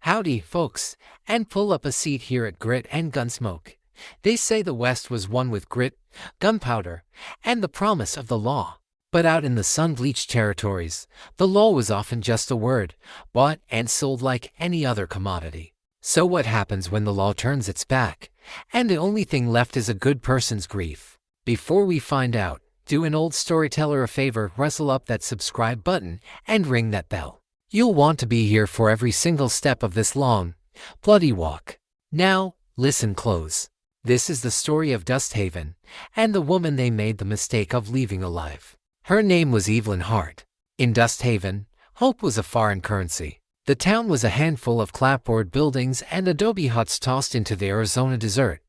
Howdy, folks, and pull up a seat here at Grit and Gunsmoke. They say the West was won with grit, gunpowder, and the promise of the law. But out in the sun-bleached territories, the law was often just a word, bought and sold like any other commodity. So what happens when the law turns its back, and the only thing left is a good person's grief? Before we find out, do an old storyteller a favor, rustle up that subscribe button and ring that bell. You'll want to be here for every single step of this long, bloody walk. Now, listen close. This is the story of Dusthaven, and the woman they made the mistake of leaving alive. Her name was Evelyn Hart. In Dusthaven, hope was a foreign currency. The town was a handful of clapboard buildings and adobe huts tossed into the Arizona desert,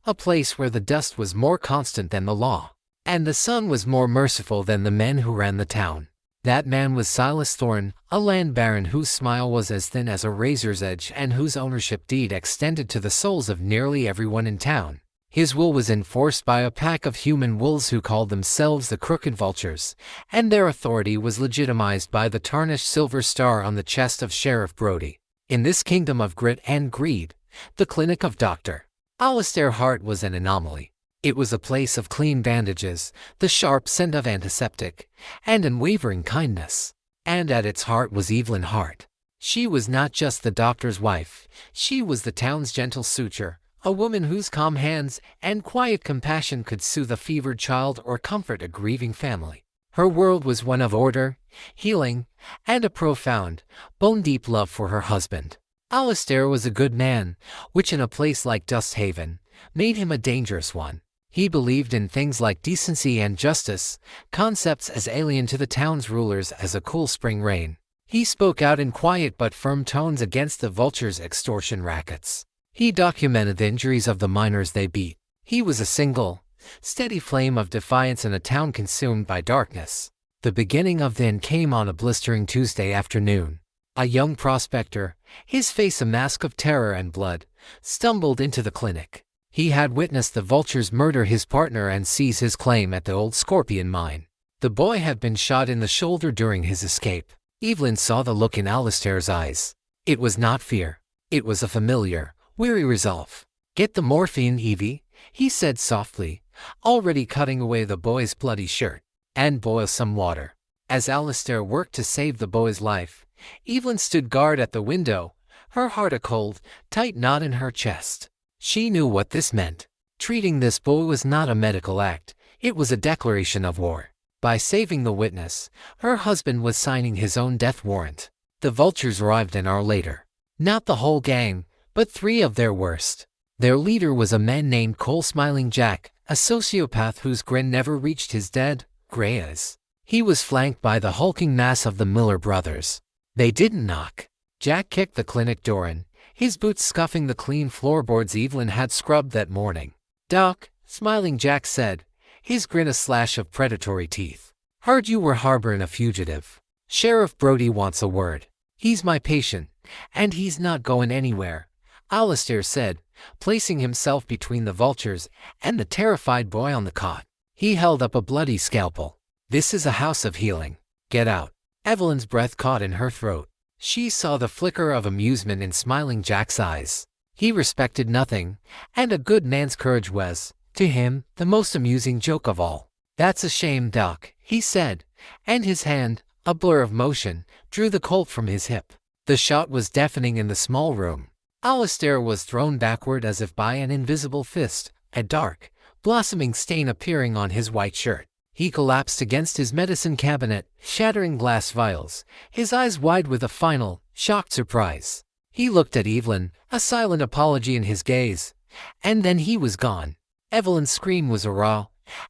a place where the dust was more constant than the law, and the sun was more merciful than the men who ran the town. That man was Silas Thorne, a land baron whose smile was as thin as a razor's edge and whose ownership deed extended to the souls of nearly everyone in town. His will was enforced by a pack of human wolves who called themselves the Crooked Vultures, and their authority was legitimized by the tarnished silver star on the chest of Sheriff Brody. In this kingdom of grit and greed, the clinic of Dr. Alistair Hart was an anomaly. It was a place of clean bandages, the sharp scent of antiseptic, and unwavering kindness. And at its heart was Evelyn Hart. She was not just the doctor's wife, she was the town's gentle suture, a woman whose calm hands and quiet compassion could soothe a fevered child or comfort a grieving family. Her world was one of order, healing, and a profound, bone-deep love for her husband. Alistair was a good man, which in a place like Dusthaven made him a dangerous one. He believed in things like decency and justice, concepts as alien to the town's rulers as a cool spring rain. He spoke out in quiet but firm tones against the vultures' extortion rackets. He documented the injuries of the miners they beat. He was a single, steady flame of defiance in a town consumed by darkness. The beginning of the end came on a blistering Tuesday afternoon. A young prospector, his face a mask of terror and blood, stumbled into the clinic. He had witnessed the vultures murder his partner and seize his claim at the old Scorpion mine. The boy had been shot in the shoulder during his escape. Evelyn saw the look in Alistair's eyes. It was not fear. It was a familiar, weary resolve. "Get the morphine, Evie," he said softly, already cutting away the boy's bloody shirt. "And boil some water." As Alistair worked to save the boy's life, Evelyn stood guard at the window, her heart a cold, tight knot in her chest. She knew what this meant. Treating this boy was not a medical act, it was a declaration of war. By saving the witness, her husband was signing his own death warrant. The vultures arrived an hour later. Not the whole gang, but 3 of their worst. Their leader was a man named Cole Smiling Jack, a sociopath whose grin never reached his dead, gray eyes. He was flanked by the hulking mass of the Miller brothers. They didn't knock. Jack kicked the clinic door in, his boots scuffing the clean floorboards Evelyn had scrubbed that morning. "Doc," Smiling Jack said, his grin a slash of predatory teeth. "Heard you were harboring a fugitive. Sheriff Brody wants a word. He's my patient, and he's not going anywhere," Alistair said, placing himself between the vultures and the terrified boy on the cot. He held up a bloody scalpel. "This is a house of healing. Get out." Evelyn's breath caught in her throat. She saw the flicker of amusement in Smiling Jack's eyes. He respected nothing, and a good man's courage was, to him, the most amusing joke of all. "That's a shame, Doc," he said, and his hand, a blur of motion, drew the Colt from his hip. The shot was deafening in the small room. Alistair was thrown backward as if by an invisible fist, a dark, blossoming stain appearing on his white shirt. He collapsed against his medicine cabinet, shattering glass vials, his eyes wide with a final, shocked surprise. He looked at Evelyn, a silent apology in his gaze, and then he was gone. Evelyn's scream was a raw,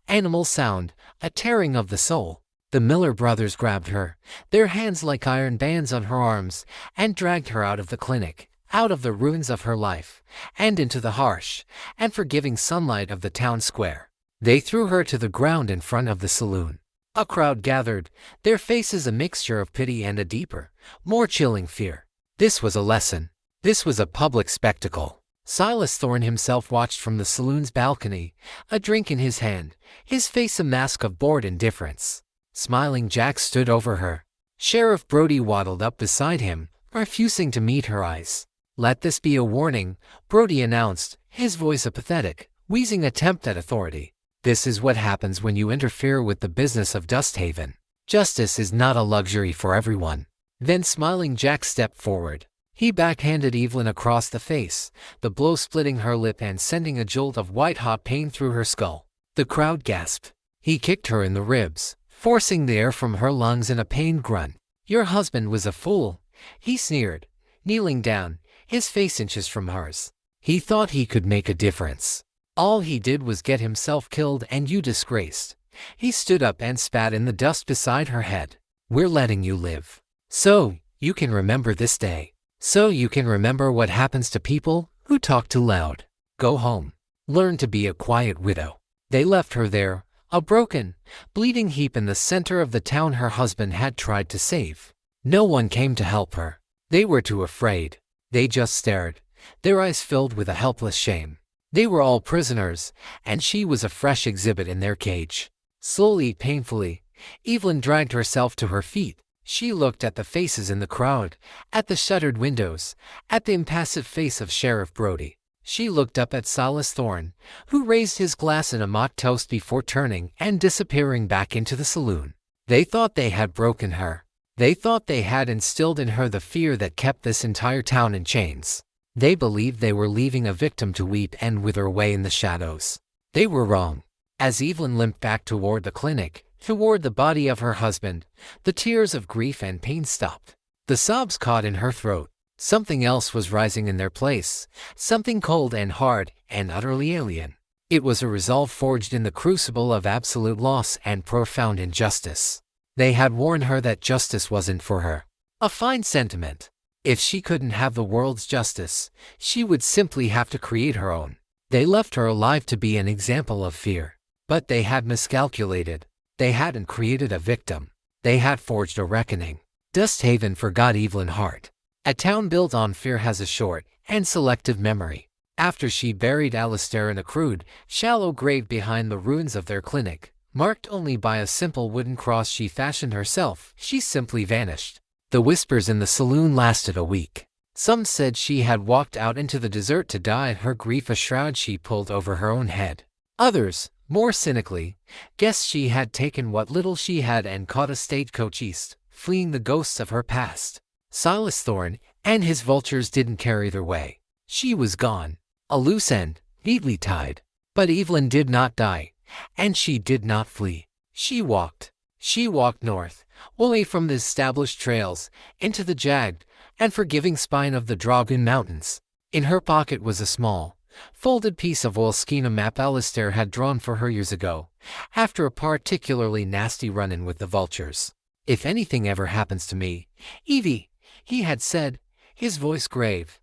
animal sound, a tearing of the soul. The Miller brothers grabbed her, their hands like iron bands on her arms, and dragged her out of the clinic, out of the ruins of her life, and into the harsh and forgiving sunlight of the town square. They threw her to the ground in front of the saloon. A crowd gathered, their faces a mixture of pity and a deeper, more chilling fear. This was a lesson. This was a public spectacle. Silas Thorne himself watched from the saloon's balcony, a drink in his hand, his face a mask of bored indifference. Smiling Jack stood over her. Sheriff Brody waddled up beside him, refusing to meet her eyes. Let this be a warning, Brody announced, his voice a pathetic, wheezing attempt at authority. This is what happens when you interfere with the business of Dusthaven. Justice is not a luxury for everyone. Then smiling Jack stepped forward. He backhanded Evelyn across the face, the blow splitting her lip and sending a jolt of white-hot pain through her skull. The crowd gasped. He kicked her in the ribs, forcing the air from her lungs in a pained grunt. Your husband was a fool, he sneered, kneeling down, his face inches from hers. He thought he could make a difference. All he did was get himself killed and you disgraced. He stood up and spat in the dust beside her head. We're letting you live. So you can remember this day. So you can remember what happens to people who talk too loud. Go home. Learn to be a quiet widow. They left her there, a broken, bleeding heap in the center of the town her husband had tried to save. No one came to help her. They were too afraid. They just stared, their eyes filled with a helpless shame. They were all prisoners, and she was a fresh exhibit in their cage. Slowly, painfully, Evelyn dragged herself to her feet. She looked at the faces in the crowd, at the shuttered windows, at the impassive face of Sheriff Brody. She looked up at Silas Thorne, who raised his glass in a mock toast before turning and disappearing back into the saloon. They thought they had broken her. They thought they had instilled in her the fear that kept this entire town in chains. They believed they were leaving a victim to weep and wither away in the shadows. They were wrong. As Evelyn limped back toward the clinic, toward the body of her husband, the tears of grief and pain stopped. The sobs caught in her throat. Something else was rising in their place, something cold and hard and utterly alien. It was a resolve forged in the crucible of absolute loss and profound injustice. They had warned her that justice wasn't for her. A fine sentiment. If she couldn't have the world's justice, she would simply have to create her own. They left her alive to be an example of fear. But they had miscalculated. They hadn't created a victim. They had forged a reckoning. Dusthaven forgot Evelyn Hart. A town built on fear has a short and selective memory. After she buried Alistair in a crude, shallow grave behind the ruins of their clinic, marked only by a simple wooden cross she fashioned herself, she simply vanished. The whispers in the saloon lasted a week. Some said she had walked out into the desert to die, her grief a shroud she pulled over her own head. Others, more cynically, guessed she had taken what little she had and caught a stagecoach east, fleeing the ghosts of her past. Silas Thorne and his vultures didn't care either way. She was gone, a loose end, neatly tied. But Evelyn did not die, and she did not flee. She walked north, away from the established trails, into the jagged and forgiving spine of the Dragon Mountains. In her pocket was a small, folded piece of oilskin, a map Alistair had drawn for her years ago, after a particularly nasty run-in with the vultures. If anything ever happens to me, Evie, he had said, his voice grave,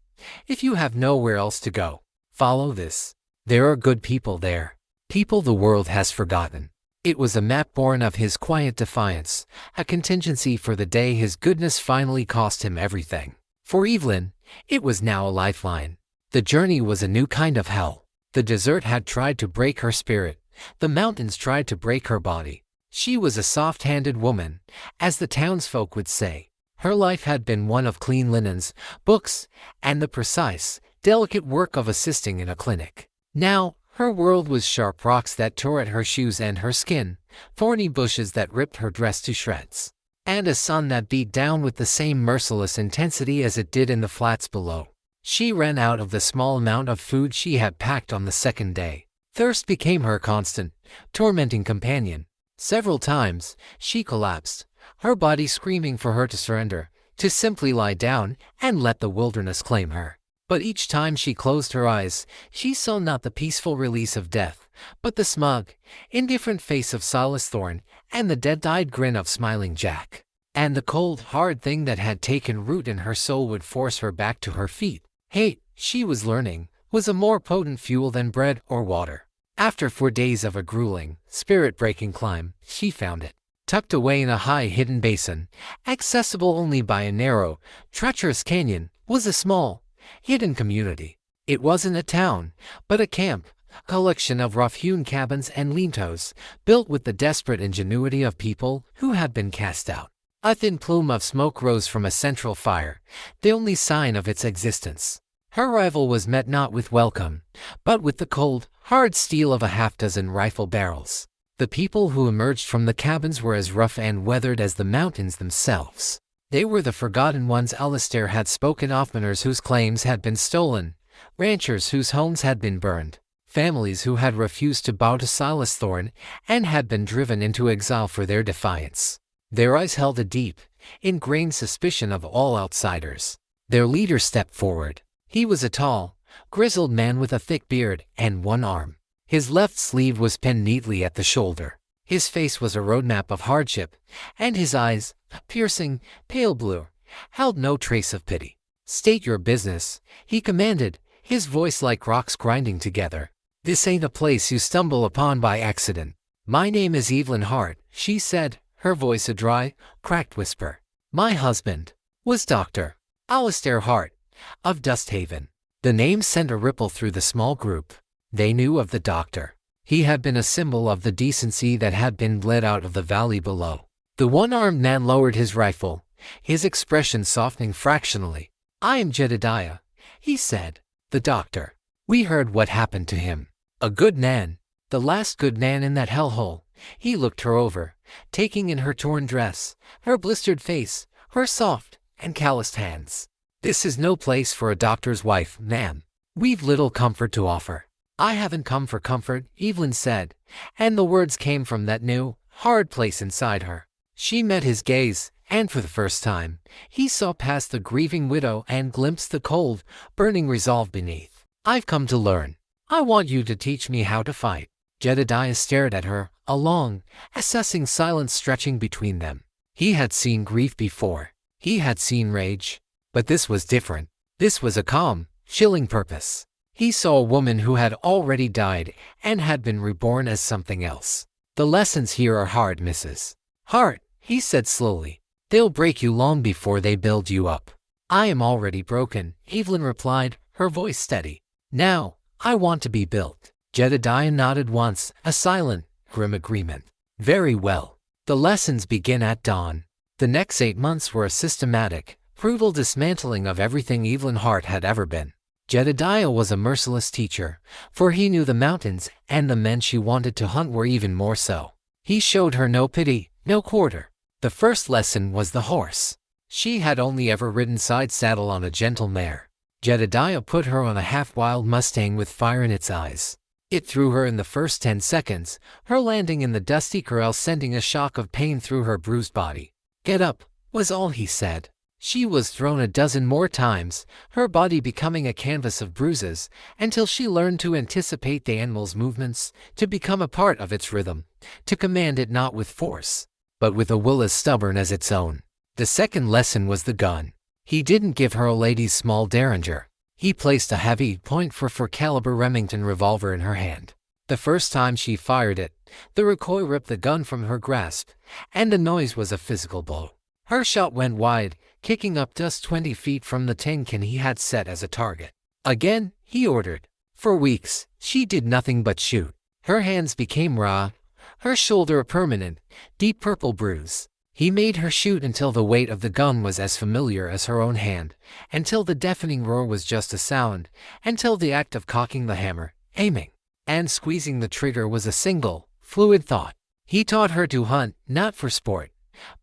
if you have nowhere else to go, follow this. There are good people there. People the world has forgotten. It was a map born of his quiet defiance, a contingency for the day his goodness finally cost him everything. For Evelyn, it was now a lifeline. The journey was a new kind of hell. The desert had tried to break her spirit. The mountains tried to break her body. She was a soft-handed woman, as the townsfolk would say. Her life had been one of clean linens, books, and the precise, delicate work of assisting in a clinic. Now, her world was sharp rocks that tore at her shoes and her skin, thorny bushes that ripped her dress to shreds, and a sun that beat down with the same merciless intensity as it did in the flats below. She ran out of the small amount of food she had packed on the second day. Thirst became her constant, tormenting companion. Several times, she collapsed, her body screaming for her to surrender, to simply lie down and let the wilderness claim her. But each time she closed her eyes, she saw not the peaceful release of death, but the smug, indifferent face of Silas Thorne and the dead-eyed grin of smiling Jack. And the cold, hard thing that had taken root in her soul would force her back to her feet. Hate, she was learning, was a more potent fuel than bread or water. After 4 days of a grueling, spirit-breaking climb, she found it. Tucked away in a high hidden basin, accessible only by a narrow, treacherous canyon, was a small, hidden community. It wasn't a town, but a camp, a collection of rough-hewn cabins and lean-tos, built with the desperate ingenuity of people who had been cast out. A thin plume of smoke rose from a central fire, the only sign of its existence. Her arrival was met not with welcome, but with the cold, hard steel of a half-dozen rifle barrels. The people who emerged from the cabins were as rough and weathered as the mountains themselves. They were the forgotten ones Alistair had spoken of, miners whose claims had been stolen, ranchers whose homes had been burned, families who had refused to bow to Silas Thorne and had been driven into exile for their defiance. Their eyes held a deep, ingrained suspicion of all outsiders. Their leader stepped forward. He was a tall, grizzled man with a thick beard and one arm. His left sleeve was pinned neatly at the shoulder. His face was a roadmap of hardship, and his eyes, piercing, pale blue, held no trace of pity. "State your business," he commanded, his voice like rocks grinding together. "This ain't a place you stumble upon by accident." "My name is Evelyn Hart," she said, her voice a dry, cracked whisper. "My husband was Dr. Alistair Hart, of Dusthaven." The name sent a ripple through the small group. They knew of the doctor. He had been a symbol of the decency that had been bled out of the valley below. The one-armed man lowered his rifle, his expression softening fractionally. "I am Jedediah," he said. "The doctor. We heard what happened to him. A good man. The last good man in that hellhole." He looked her over, taking in her torn dress, her blistered face, her soft and calloused hands. "This is no place for a doctor's wife, ma'am. We've little comfort to offer." "I haven't come for comfort," Evelyn said, and the words came from that new, hard place inside her. She met his gaze, and for the first time, he saw past the grieving widow and glimpsed the cold, burning resolve beneath. "I've come to learn. I want you to teach me how to fight." Jedediah stared at her, a long, assessing silence stretching between them. He had seen grief before. He had seen rage. But this was different. This was a calm, chilling purpose. He saw a woman who had already died and had been reborn as something else. "The lessons here are hard, Mrs. Hart," he said slowly. "They'll break you long before they build you up." "I am already broken," Evelyn replied, her voice steady. "Now, I want to be built." Jedediah nodded once, a silent, grim agreement. "Very well. The lessons begin at dawn." The next 8 months were a systematic, brutal dismantling of everything Evelyn Hart had ever been. Jedediah was a merciless teacher, for he knew the mountains, and the men she wanted to hunt were even more so. He showed her no pity, no quarter. The first lesson was the horse. She had only ever ridden side saddle on a gentle mare. Jedediah put her on a half-wild Mustang with fire in its eyes. It threw her in the first 10 seconds, her landing in the dusty corral sending a shock of pain through her bruised body. "Get up," was all he said. She was thrown a dozen more times, her body becoming a canvas of bruises, until she learned to anticipate the animal's movements, to become a part of its rhythm, to command it not with force, but with a will as stubborn as its own. The second lesson was the gun. He didn't give her a lady's small derringer. He placed a heavy .44 caliber Remington revolver in her hand. The first time she fired it, the recoil ripped the gun from her grasp, and the noise was a physical blow. Her shot went wide, kicking up dust 20 feet from the tin can he had set as a target. "Again," he ordered. For weeks, she did nothing but shoot. Her hands became raw, her shoulder a permanent, deep purple bruise. He made her shoot until the weight of the gun was as familiar as her own hand, until the deafening roar was just a sound, until the act of cocking the hammer, aiming, and squeezing the trigger was a single, fluid thought. He taught her to hunt, not for sport,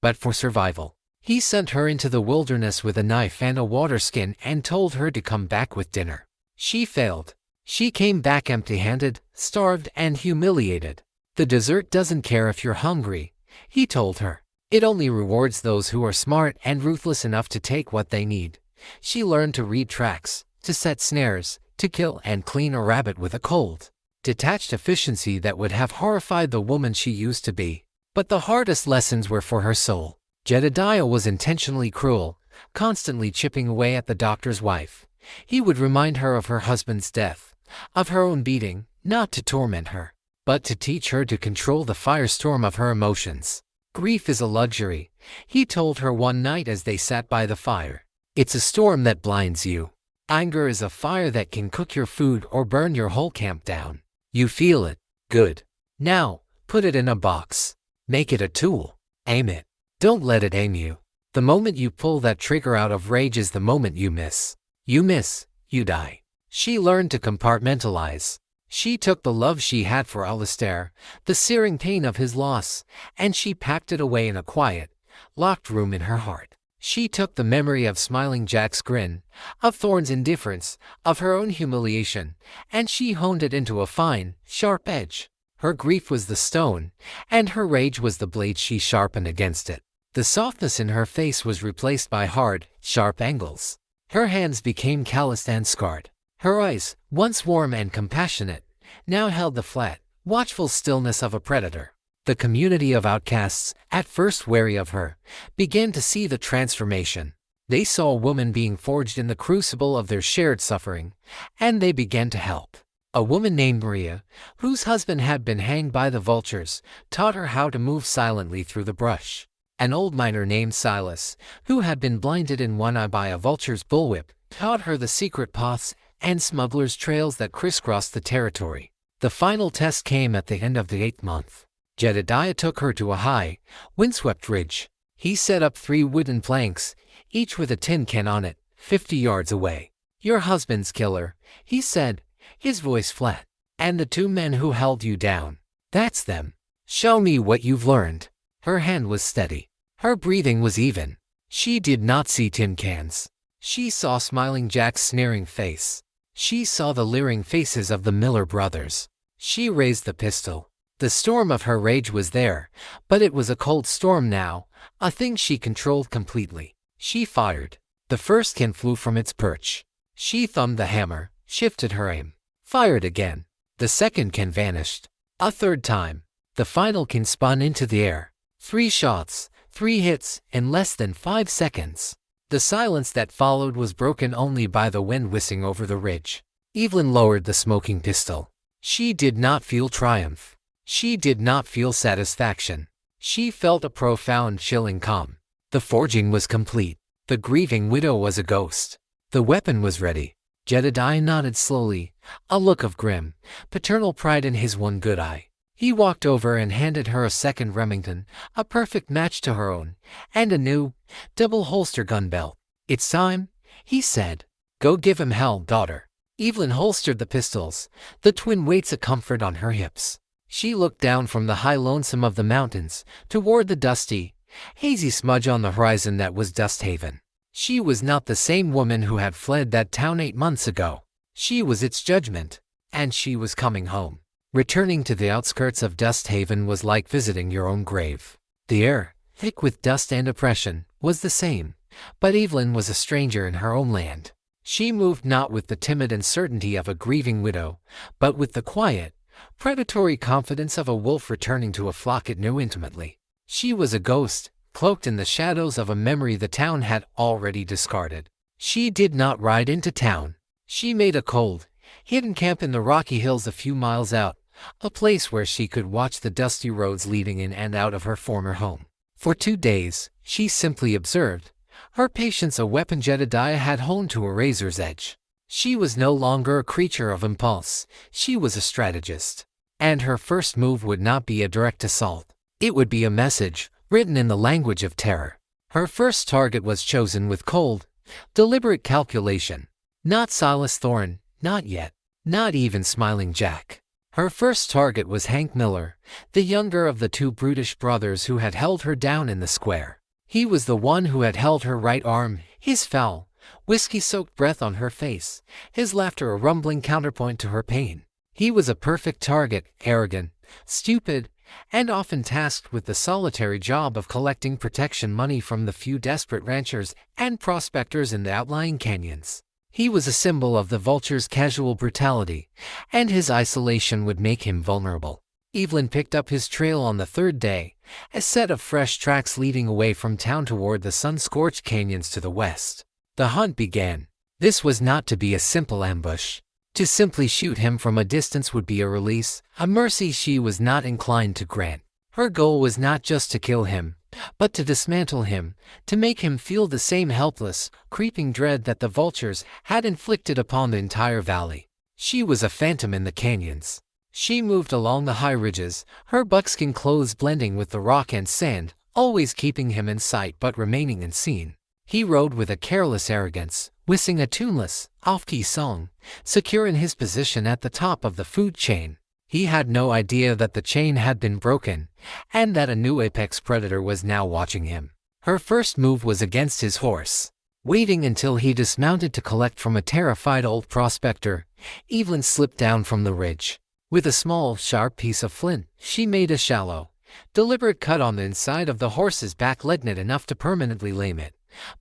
but for survival. He sent her into the wilderness with a knife and a water skin and told her to come back with dinner. She failed. She came back empty-handed, starved and humiliated. "The desert doesn't care if you're hungry," he told her. "It only rewards those who are smart and ruthless enough to take what they need." She learned to read tracks, to set snares, to kill and clean a rabbit with a cold, detached efficiency that would have horrified the woman she used to be. But the hardest lessons were for her soul. Jedediah was intentionally cruel, constantly chipping away at the doctor's wife. He would remind her of her husband's death, of her own beating, not to torment her, but to teach her to control the firestorm of her emotions. "Grief is a luxury," he told her one night as they sat by the fire. "It's a storm that blinds you. Anger is a fire that can cook your food or burn your whole camp down. You feel it. Good. Now, put it in a box. Make it a tool. Aim it. Don't let it aim you. The moment you pull that trigger out of rage is the moment you miss. You miss, you die. She learned to compartmentalize. She took the love she had for Alistair, the searing pain of his loss, and she packed it away in a quiet, locked room in her heart. She took the memory of Smiling Jack's grin, of Thorne's indifference, of her own humiliation, and she honed it into a fine, sharp edge. Her grief was the stone, and her rage was the blade she sharpened against it. The softness in her face was replaced by hard, sharp angles. Her hands became calloused and scarred. Her eyes, once warm and compassionate, now held the flat, watchful stillness of a predator. The community of outcasts, at first wary of her, began to see the transformation. They saw a woman being forged in the crucible of their shared suffering, and they began to help. A woman named Maria, whose husband had been hanged by the vultures, taught her how to move silently through the brush. An old miner named Silas, who had been blinded in one eye by a vulture's bullwhip, taught her the secret paths and smugglers' trails that crisscrossed the territory. The final test came at the end of the 8th month. Jedediah took her to a high, windswept ridge. He set up 3 wooden planks, each with a tin can on it, 50 yards away. "Your husband's killer," he said, his voice flat. "And the 2 men who held you down. That's them. Show me what you've learned." Her hand was steady. Her breathing was even. She did not see tin cans. She saw Smiling Jack's sneering face. She saw the leering faces of the Miller brothers. She raised the pistol. The storm of her rage was there, but it was a cold storm now, a thing she controlled completely. She fired. The first can flew from its perch. She thumbed the hammer, shifted her aim, fired again. The second can vanished. A third time. The final can spun into the air. 3 shots, 3 hits, in less than 5 seconds. The silence that followed was broken only by the wind whistling over the ridge. Evelyn lowered the smoking pistol. She did not feel triumph. She did not feel satisfaction. She felt a profound, chilling calm. The forging was complete. The grieving widow was a ghost. The weapon was ready. Jedediah nodded slowly, a look of grim, paternal pride in his one good eye. He walked over and handed her a second Remington, a perfect match to her own, and a new, double-holster gun belt. "It's time," he said. "Go give him hell, daughter." Evelyn holstered the pistols, the twin weights of comfort on her hips. She looked down from the high lonesome of the mountains toward the dusty, hazy smudge on the horizon that was Dusthaven. She was not the same woman who had fled that town 8 months ago. She was its judgment, and she was coming home. Returning to the outskirts of Dusthaven was like visiting your own grave. The air, thick with dust and oppression, was the same, but Evelyn was a stranger in her own land. She moved not with the timid uncertainty of a grieving widow, but with the quiet, predatory confidence of a wolf returning to a flock it knew intimately. She was a ghost, cloaked in the shadows of a memory the town had already discarded. She did not ride into town. She made a cold, hidden camp in the rocky hills a few miles out, a place where she could watch the dusty roads leading in and out of her former home. For 2 days, she simply observed, her patience a weapon Jedediah had honed to a razor's edge. She was no longer a creature of impulse, she was a strategist. And her first move would not be a direct assault. It would be a message, written in the language of terror. Her first target was chosen with cold, deliberate calculation. Not Silas Thorne, not yet. Not even Smiling Jack. Her first target was Hank Miller, the younger of the 2 brutish brothers who had held her down in the square. He was the one who had held her right arm, his foul, whiskey-soaked breath on her face, his laughter a rumbling counterpoint to her pain. He was a perfect target, arrogant, stupid, and often tasked with the solitary job of collecting protection money from the few desperate ranchers and prospectors in the outlying canyons. He was a symbol of the vulture's casual brutality, and his isolation would make him vulnerable. Evelyn picked up his trail on the 3rd day, a set of fresh tracks leading away from town toward the sun-scorched canyons to the west. The hunt began. This was not to be a simple ambush. To simply shoot him from a distance would be a release, a mercy she was not inclined to grant. Her goal was not just to kill him, but to dismantle him, to make him feel the same helpless, creeping dread that the vultures had inflicted upon the entire valley. She was a phantom in the canyons. She moved along the high ridges, her buckskin clothes blending with the rock and sand, always keeping him in sight but remaining unseen. He rode with a careless arrogance, whistling a tuneless, off-key song, secure in his position at the top of the food chain. He had no idea that the chain had been broken, and that a new apex predator was now watching him. Her first move was against his horse. Waiting until he dismounted to collect from a terrified old prospector, Evelyn slipped down from the ridge. With a small, sharp piece of flint, she made a shallow, deliberate cut on the inside of the horse's back leg, not enough to permanently lame it,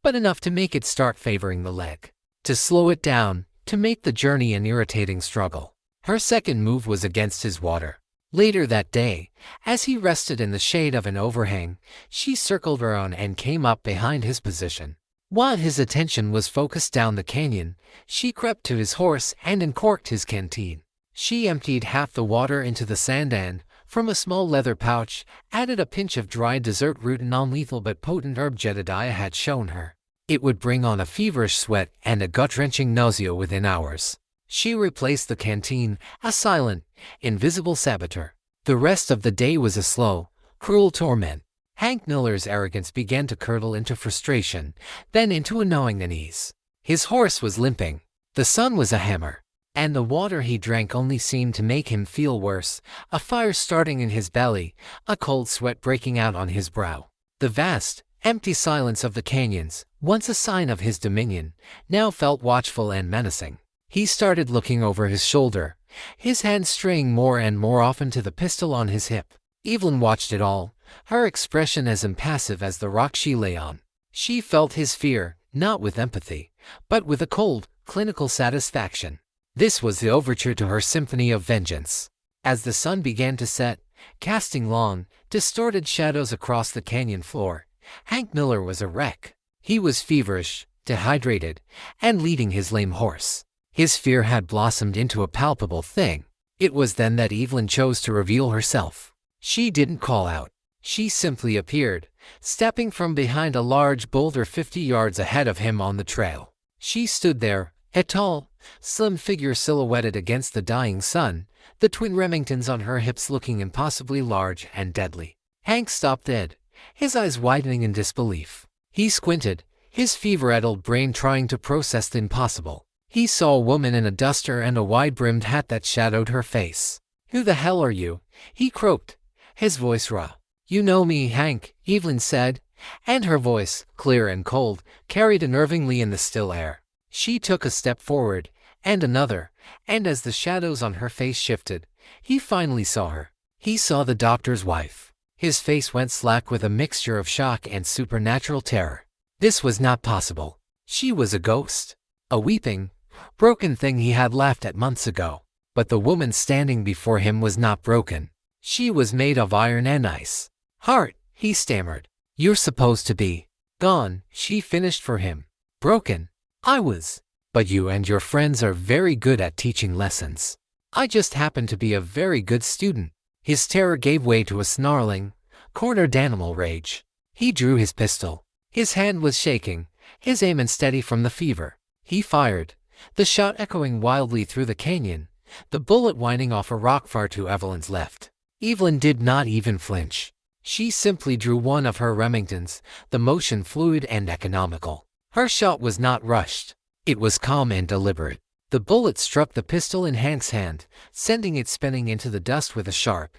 but enough to make it start favoring the leg, to slow it down, to make the journey an irritating struggle. Her second move was against his water. Later that day, as he rested in the shade of an overhang, she circled around and came up behind his position. While his attention was focused down the canyon, she crept to his horse and uncorked his canteen. She emptied half the water into the sand and, from a small leather pouch, added a pinch of dried dessert root, a non-lethal but potent herb Jedediah had shown her. It would bring on a feverish sweat and a gut-wrenching nausea within hours. She replaced the canteen, a silent, invisible saboteur. The rest of the day was a slow, cruel torment. Hank Miller's arrogance began to curdle into frustration, then into a gnawing unease. His horse was limping. The sun was a hammer, and the water he drank only seemed to make him feel worse, a fire starting in his belly, a cold sweat breaking out on his brow. The vast, empty silence of the canyons, once a sign of his dominion, now felt watchful and menacing. He started looking over his shoulder, his hand straying more and more often to the pistol on his hip. Evelyn watched it all, her expression as impassive as the rock she lay on. She felt his fear, not with empathy, but with a cold, clinical satisfaction. This was the overture to her symphony of vengeance. As the sun began to set, casting long, distorted shadows across the canyon floor, Hank Miller was a wreck. He was feverish, dehydrated, and leading his lame horse. His fear had blossomed into a palpable thing. It was then that Evelyn chose to reveal herself. She didn't call out. She simply appeared, stepping from behind a large boulder 50 yards ahead of him on the trail. She stood there, a tall, slim figure silhouetted against the dying sun, the twin Remingtons on her hips looking impossibly large and deadly. Hank stopped dead, his eyes widening in disbelief. He squinted, his fever-addled brain trying to process the impossible. He saw a woman in a duster and a wide-brimmed hat that shadowed her face. "Who the hell are you?" he croaked, his voice raw. "You know me, Hank," Evelyn said, and her voice, clear and cold, carried unnervingly in the still air. She took a step forward, and another, and as the shadows on her face shifted, he finally saw her. He saw the doctor's wife. His face went slack with a mixture of shock and supernatural terror. This was not possible. She was a ghost. A weeping, broken thing he had laughed at months ago. But the woman standing before him was not broken. She was made of iron and ice. "Heart," he stammered. "You're supposed to be gone," she finished for him. "Broken. I was. But you and your friends are very good at teaching lessons. I just happen to be a very good student." His terror gave way to a snarling, cornered animal rage. He drew his pistol. His hand was shaking, his aim unsteady from the fever. He fired, the shot echoing wildly through the canyon, the bullet whining off a rock far to Evelyn's left. Evelyn did not even flinch. She simply drew one of her Remingtons, the motion fluid and economical. Her shot was not rushed. It was calm and deliberate. The bullet struck the pistol in Hank's hand, sending it spinning into the dust with a sharp,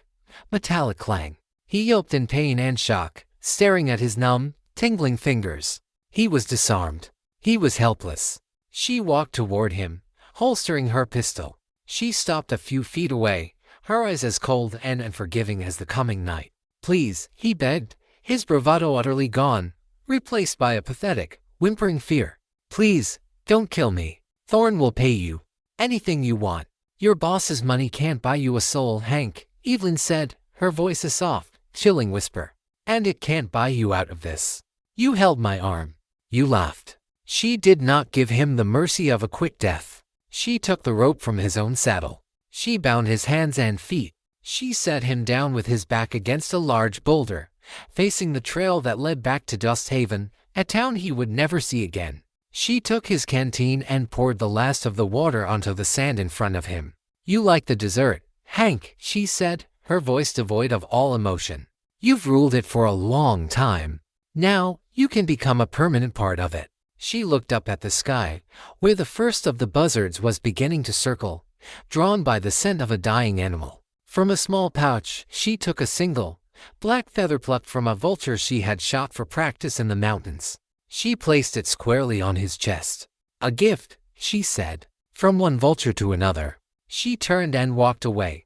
metallic clang. He yelped in pain and shock, staring at his numb, tingling fingers. He was disarmed. He was helpless. She walked toward him, holstering her pistol. She stopped a few feet away, her eyes as cold and unforgiving as the coming night. "Please," he begged, his bravado utterly gone, replaced by a pathetic, whimpering fear. "Please, don't kill me. Thorne will pay you anything you want. Your boss's money can't buy you a soul, Hank," Evelyn said, her voice a soft, chilling whisper. "And it can't buy you out of this. You held my arm. You laughed." She did not give him the mercy of a quick death. She took the rope from his own saddle. She bound his hands and feet. She set him down with his back against a large boulder, facing the trail that led back to Dust Haven, a town he would never see again. She took his canteen and poured the last of the water onto the sand in front of him. "You like the dessert, Hank," she said, her voice devoid of all emotion. "You've ruled it for a long time. Now, you can become a permanent part of it. She looked up at the sky, where the first of the buzzards was beginning to circle, drawn by the scent of a dying animal. From a small pouch, she took a single, black feather plucked from a vulture she had shot for practice in the mountains. She placed it squarely on his chest. "A gift," she said, "from one vulture to another." She turned and walked away,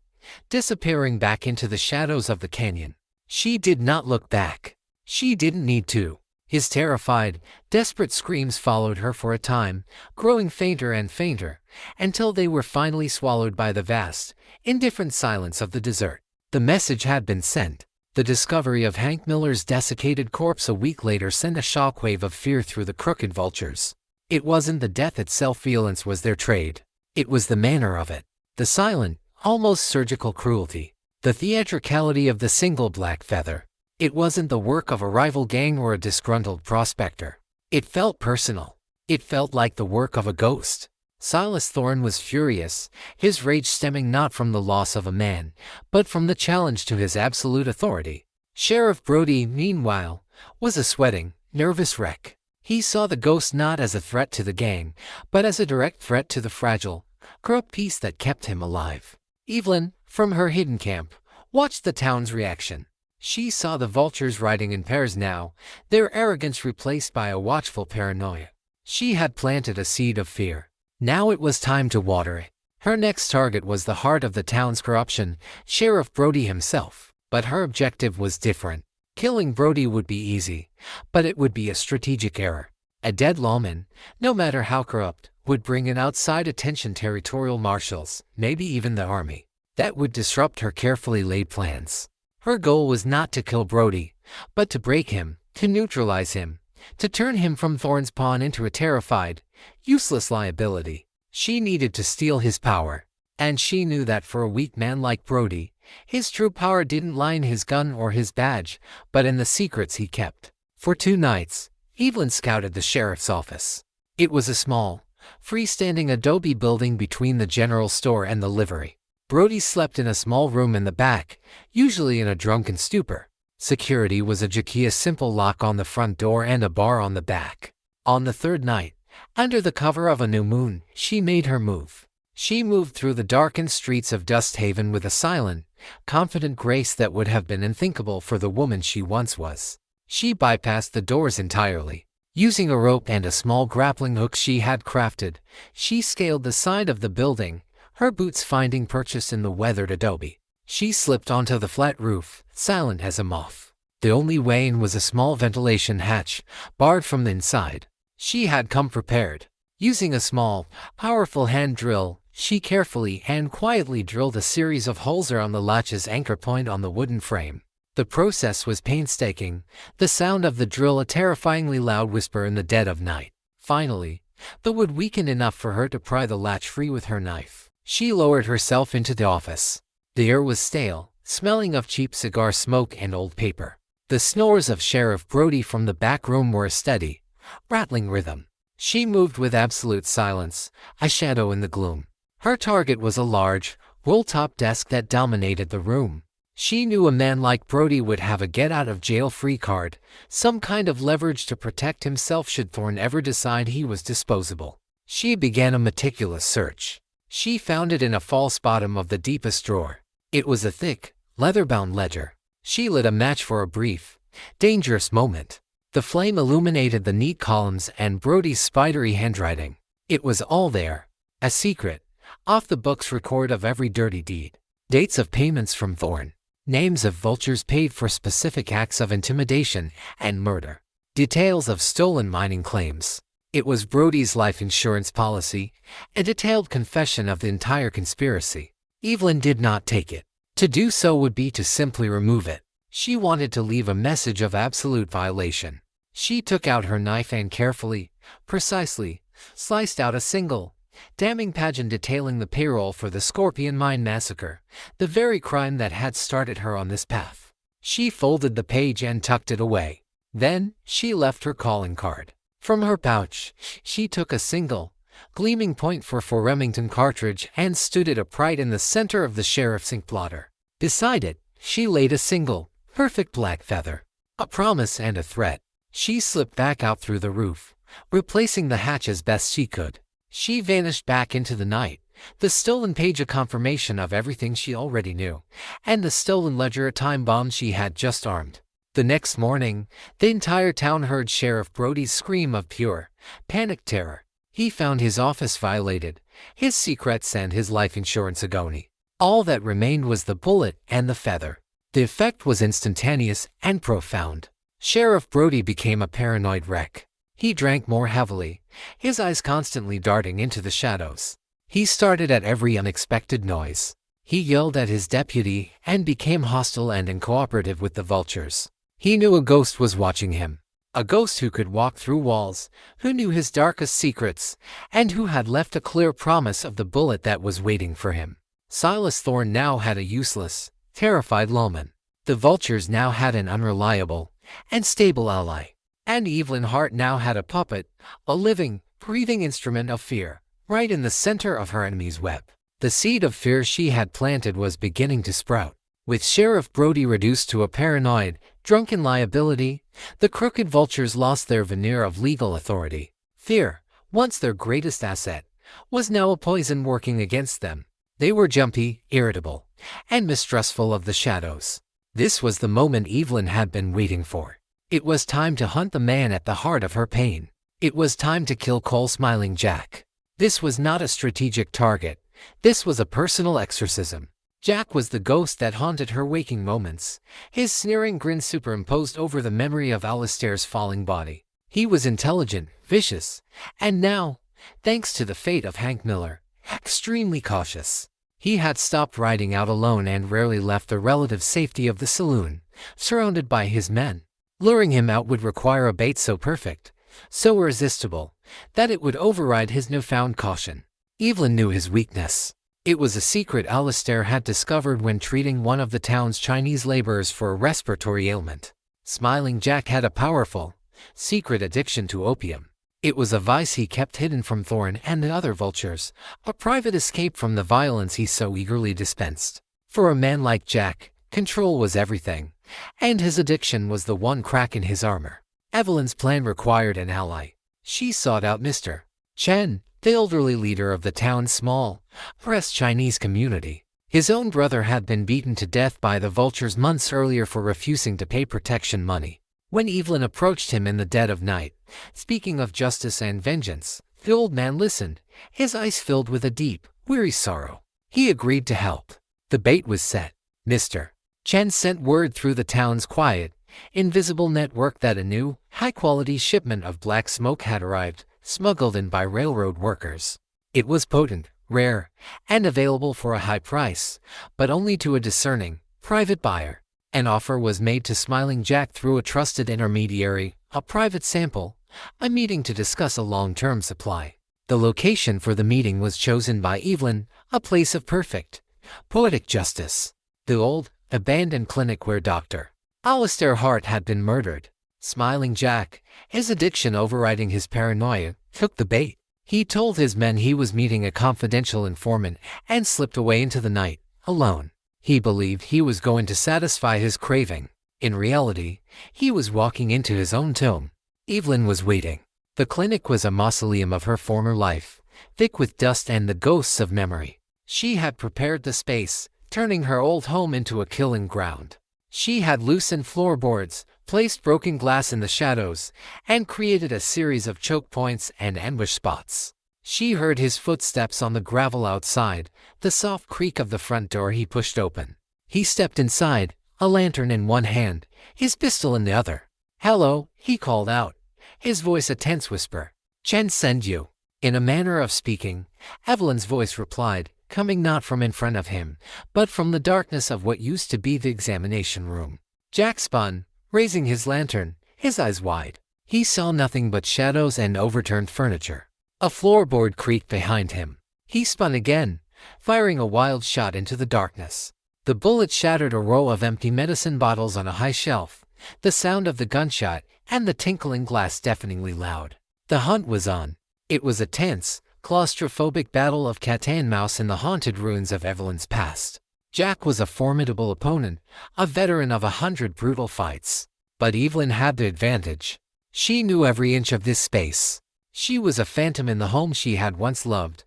disappearing back into the shadows of the canyon. She did not look back. She didn't need to. His terrified, desperate screams followed her for a time, growing fainter and fainter, until they were finally swallowed by the vast, indifferent silence of the desert. The message had been sent. The discovery of Hank Miller's desiccated corpse a week later sent a shockwave of fear through the crooked vultures. It wasn't the death itself, violence was their trade. It was the manner of it. The silent, almost surgical cruelty. The theatricality of the single black feather. It wasn't the work of a rival gang or a disgruntled prospector. It felt personal. It felt like the work of a ghost. Silas Thorne was furious, his rage stemming not from the loss of a man, but from the challenge to his absolute authority. Sheriff Brody, meanwhile, was a sweating, nervous wreck. He saw the ghost not as a threat to the gang, but as a direct threat to the fragile, corrupt peace that kept him alive. Evelyn, from her hidden camp, watched the town's reaction. She saw the vultures riding in pairs now, their arrogance replaced by a watchful paranoia. She had planted a seed of fear. Now it was time to water it. Her next target was the heart of the town's corruption, Sheriff Brody himself. But her objective was different. Killing Brody would be easy, but it would be a strategic error. A dead lawman, no matter how corrupt, would bring in outside attention territorial marshals, maybe even the army. That would disrupt her carefully laid plans. Her goal was not to kill Brody, but to break him, to neutralize him, to turn him from Thorne's pawn into a terrified, useless liability. She needed to steal his power, and she knew that for a weak man like Brody, his true power didn't lie in his gun or his badge, but in the secrets he kept. For 2 nights, Evelyn scouted the sheriff's office. It was a small, freestanding adobe building between the general store and the livery. Brody slept in a small room in the back, usually in a drunken stupor. Security was a Jakia simple lock on the front door and a bar on the back. On the 3rd night, under the cover of a new moon, she made her move. She moved through the darkened streets of Dust Haven with a silent, confident grace that would have been unthinkable for the woman she once was. She bypassed the doors entirely. Using a rope and a small grappling hook she had crafted, she scaled the side of the building, her boots finding purchase in the weathered adobe. She slipped onto the flat roof, silent as a moth. The only way in was a small ventilation hatch, barred from the inside. She had come prepared. Using a small, powerful hand drill, she carefully and quietly drilled a series of holes around the latch's anchor point on the wooden frame. The process was painstaking, the sound of the drill a terrifyingly loud whisper in the dead of night. Finally, the wood weakened enough for her to pry the latch free with her knife. She lowered herself into the office. The air was stale, smelling of cheap cigar smoke and old paper. The snores of Sheriff Brody from the back room were a steady, rattling rhythm. She moved with absolute silence, a shadow in the gloom. Her target was a large, roll-top desk that dominated the room. She knew a man like Brody would have a get-out-of-jail-free card, some kind of leverage to protect himself should Thorne ever decide he was disposable. She began a meticulous search. She found it in a false bottom of the deepest drawer. It was a thick, leather-bound ledger. She lit a match for a brief, dangerous moment. The flame illuminated the neat columns and Brody's spidery handwriting. It was all there. A secret, off-the-books record of every dirty deed. Dates of payments from Thorne. Names of vultures paid for specific acts of intimidation and murder. Details of stolen mining claims. It was Brody's life insurance policy, a detailed confession of the entire conspiracy. Evelyn did not take it. To do so would be to simply remove it. She wanted to leave a message of absolute violation. She took out her knife and carefully, precisely, sliced out a single, damning pageant detailing the payroll for the Scorpion Mine massacre, the very crime that had started her on this path. She folded the page and tucked it away. Then, she left her calling card. From her pouch, she took a single, gleaming .44 Remington cartridge and stood it upright in the center of the sheriff's ink blotter. Beside it, she laid a single, perfect black feather. A promise and a threat. She slipped back out through the roof, replacing the hatch as best she could. She vanished back into the night, the stolen page a confirmation of everything she already knew, and the stolen ledger a time bomb she had just armed. The next morning, the entire town heard Sheriff Brody's scream of pure, panicked terror. He found his office violated, his secrets and his life insurance agony. All that remained was the bullet and the feather. The effect was instantaneous and profound. Sheriff Brody became a paranoid wreck. He drank more heavily, his eyes constantly darting into the shadows. He started at every unexpected noise. He yelled at his deputy and became hostile and uncooperative with the vultures. He knew a ghost was watching him. A ghost who could walk through walls, who knew his darkest secrets, and who had left a clear promise of the bullet that was waiting for him. Silas Thorne now had a useless, terrified lawman. The vultures now had an unreliable and stable ally. And Evelyn Hart now had a puppet, a living, breathing instrument of fear, right in the center of her enemy's web. The seed of fear she had planted was beginning to sprout. With Sheriff Brody reduced to a paranoid, drunken liability, the crooked vultures lost their veneer of legal authority. Fear, once their greatest asset, was now a poison working against them. They were jumpy, irritable, and mistrustful of the shadows. This was the moment Evelyn had been waiting for. It was time to hunt the man at the heart of her pain. It was time to kill Cole Smiling Jack. This was not a strategic target. This was a personal exorcism. Jack was the ghost that haunted her waking moments, his sneering grin superimposed over the memory of Alistair's falling body. He was intelligent, vicious, and now, thanks to the fate of Hank Miller, extremely cautious. He had stopped riding out alone and rarely left the relative safety of the saloon, surrounded by his men. Luring him out would require a bait so perfect, so irresistible, that it would override his newfound caution. Evelyn knew his weakness. It was a secret Alistair had discovered when treating one of the town's Chinese laborers for a respiratory ailment. Smiling Jack had a powerful, secret addiction to opium. It was a vice he kept hidden from Thorne and the other vultures, a private escape from the violence he so eagerly dispensed. For a man like Jack, control was everything, and his addiction was the one crack in his armor. Evelyn's plan required an ally. She sought out Mr. Chen, the elderly leader of the town's small, oppressed Chinese community. His own brother had been beaten to death by the vultures months earlier for refusing to pay protection money. When Evelyn approached him in the dead of night, speaking of justice and vengeance, the old man listened, his eyes filled with a deep, weary sorrow. He agreed to help. The bait was set. Mr. Chen sent word through the town's quiet, invisible network that a new, high-quality shipment of black smoke had arrived, smuggled in by railroad workers. It was potent, rare, and available for a high price, but only to a discerning, private buyer. An offer was made to Smiling Jack through a trusted intermediary, a private sample, a meeting to discuss a long-term supply. The location for the meeting was chosen by Evelyn, a place of perfect, poetic justice. The old, abandoned clinic where Dr. Alistair Hart had been murdered. Smiling Jack, his addiction overriding his paranoia, took the bait. He told his men he was meeting a confidential informant and slipped away into the night, alone. He believed he was going to satisfy his craving. In reality, he was walking into his own tomb. Evelyn was waiting. The clinic was a mausoleum of her former life, thick with dust and the ghosts of memory. She had prepared the space, turning her old home into a killing ground. She had loosened floorboards, placed broken glass in the shadows, and created a series of choke points and ambush spots. She heard his footsteps on the gravel outside, the soft creak of the front door he pushed open. He stepped inside, a lantern in one hand, his pistol in the other. "Hello," he called out, his voice a tense whisper. "Chen send you." In a manner of speaking, Evelyn's voice replied, coming not from in front of him, but from the darkness of what used to be the examination room. Jack spun, raising his lantern, his eyes wide. He saw nothing but shadows and overturned furniture. A floorboard creaked behind him. He spun again, firing a wild shot into the darkness. The bullet shattered a row of empty medicine bottles on a high shelf, the sound of the gunshot and the tinkling glass deafeningly loud. The hunt was on. It was a tense, claustrophobic battle of cat and mouse in the haunted ruins of Evelyn's past. Jack was a formidable opponent, a veteran of 100 brutal fights. But Evelyn had the advantage. She knew every inch of this space. She was a phantom in the home she had once loved,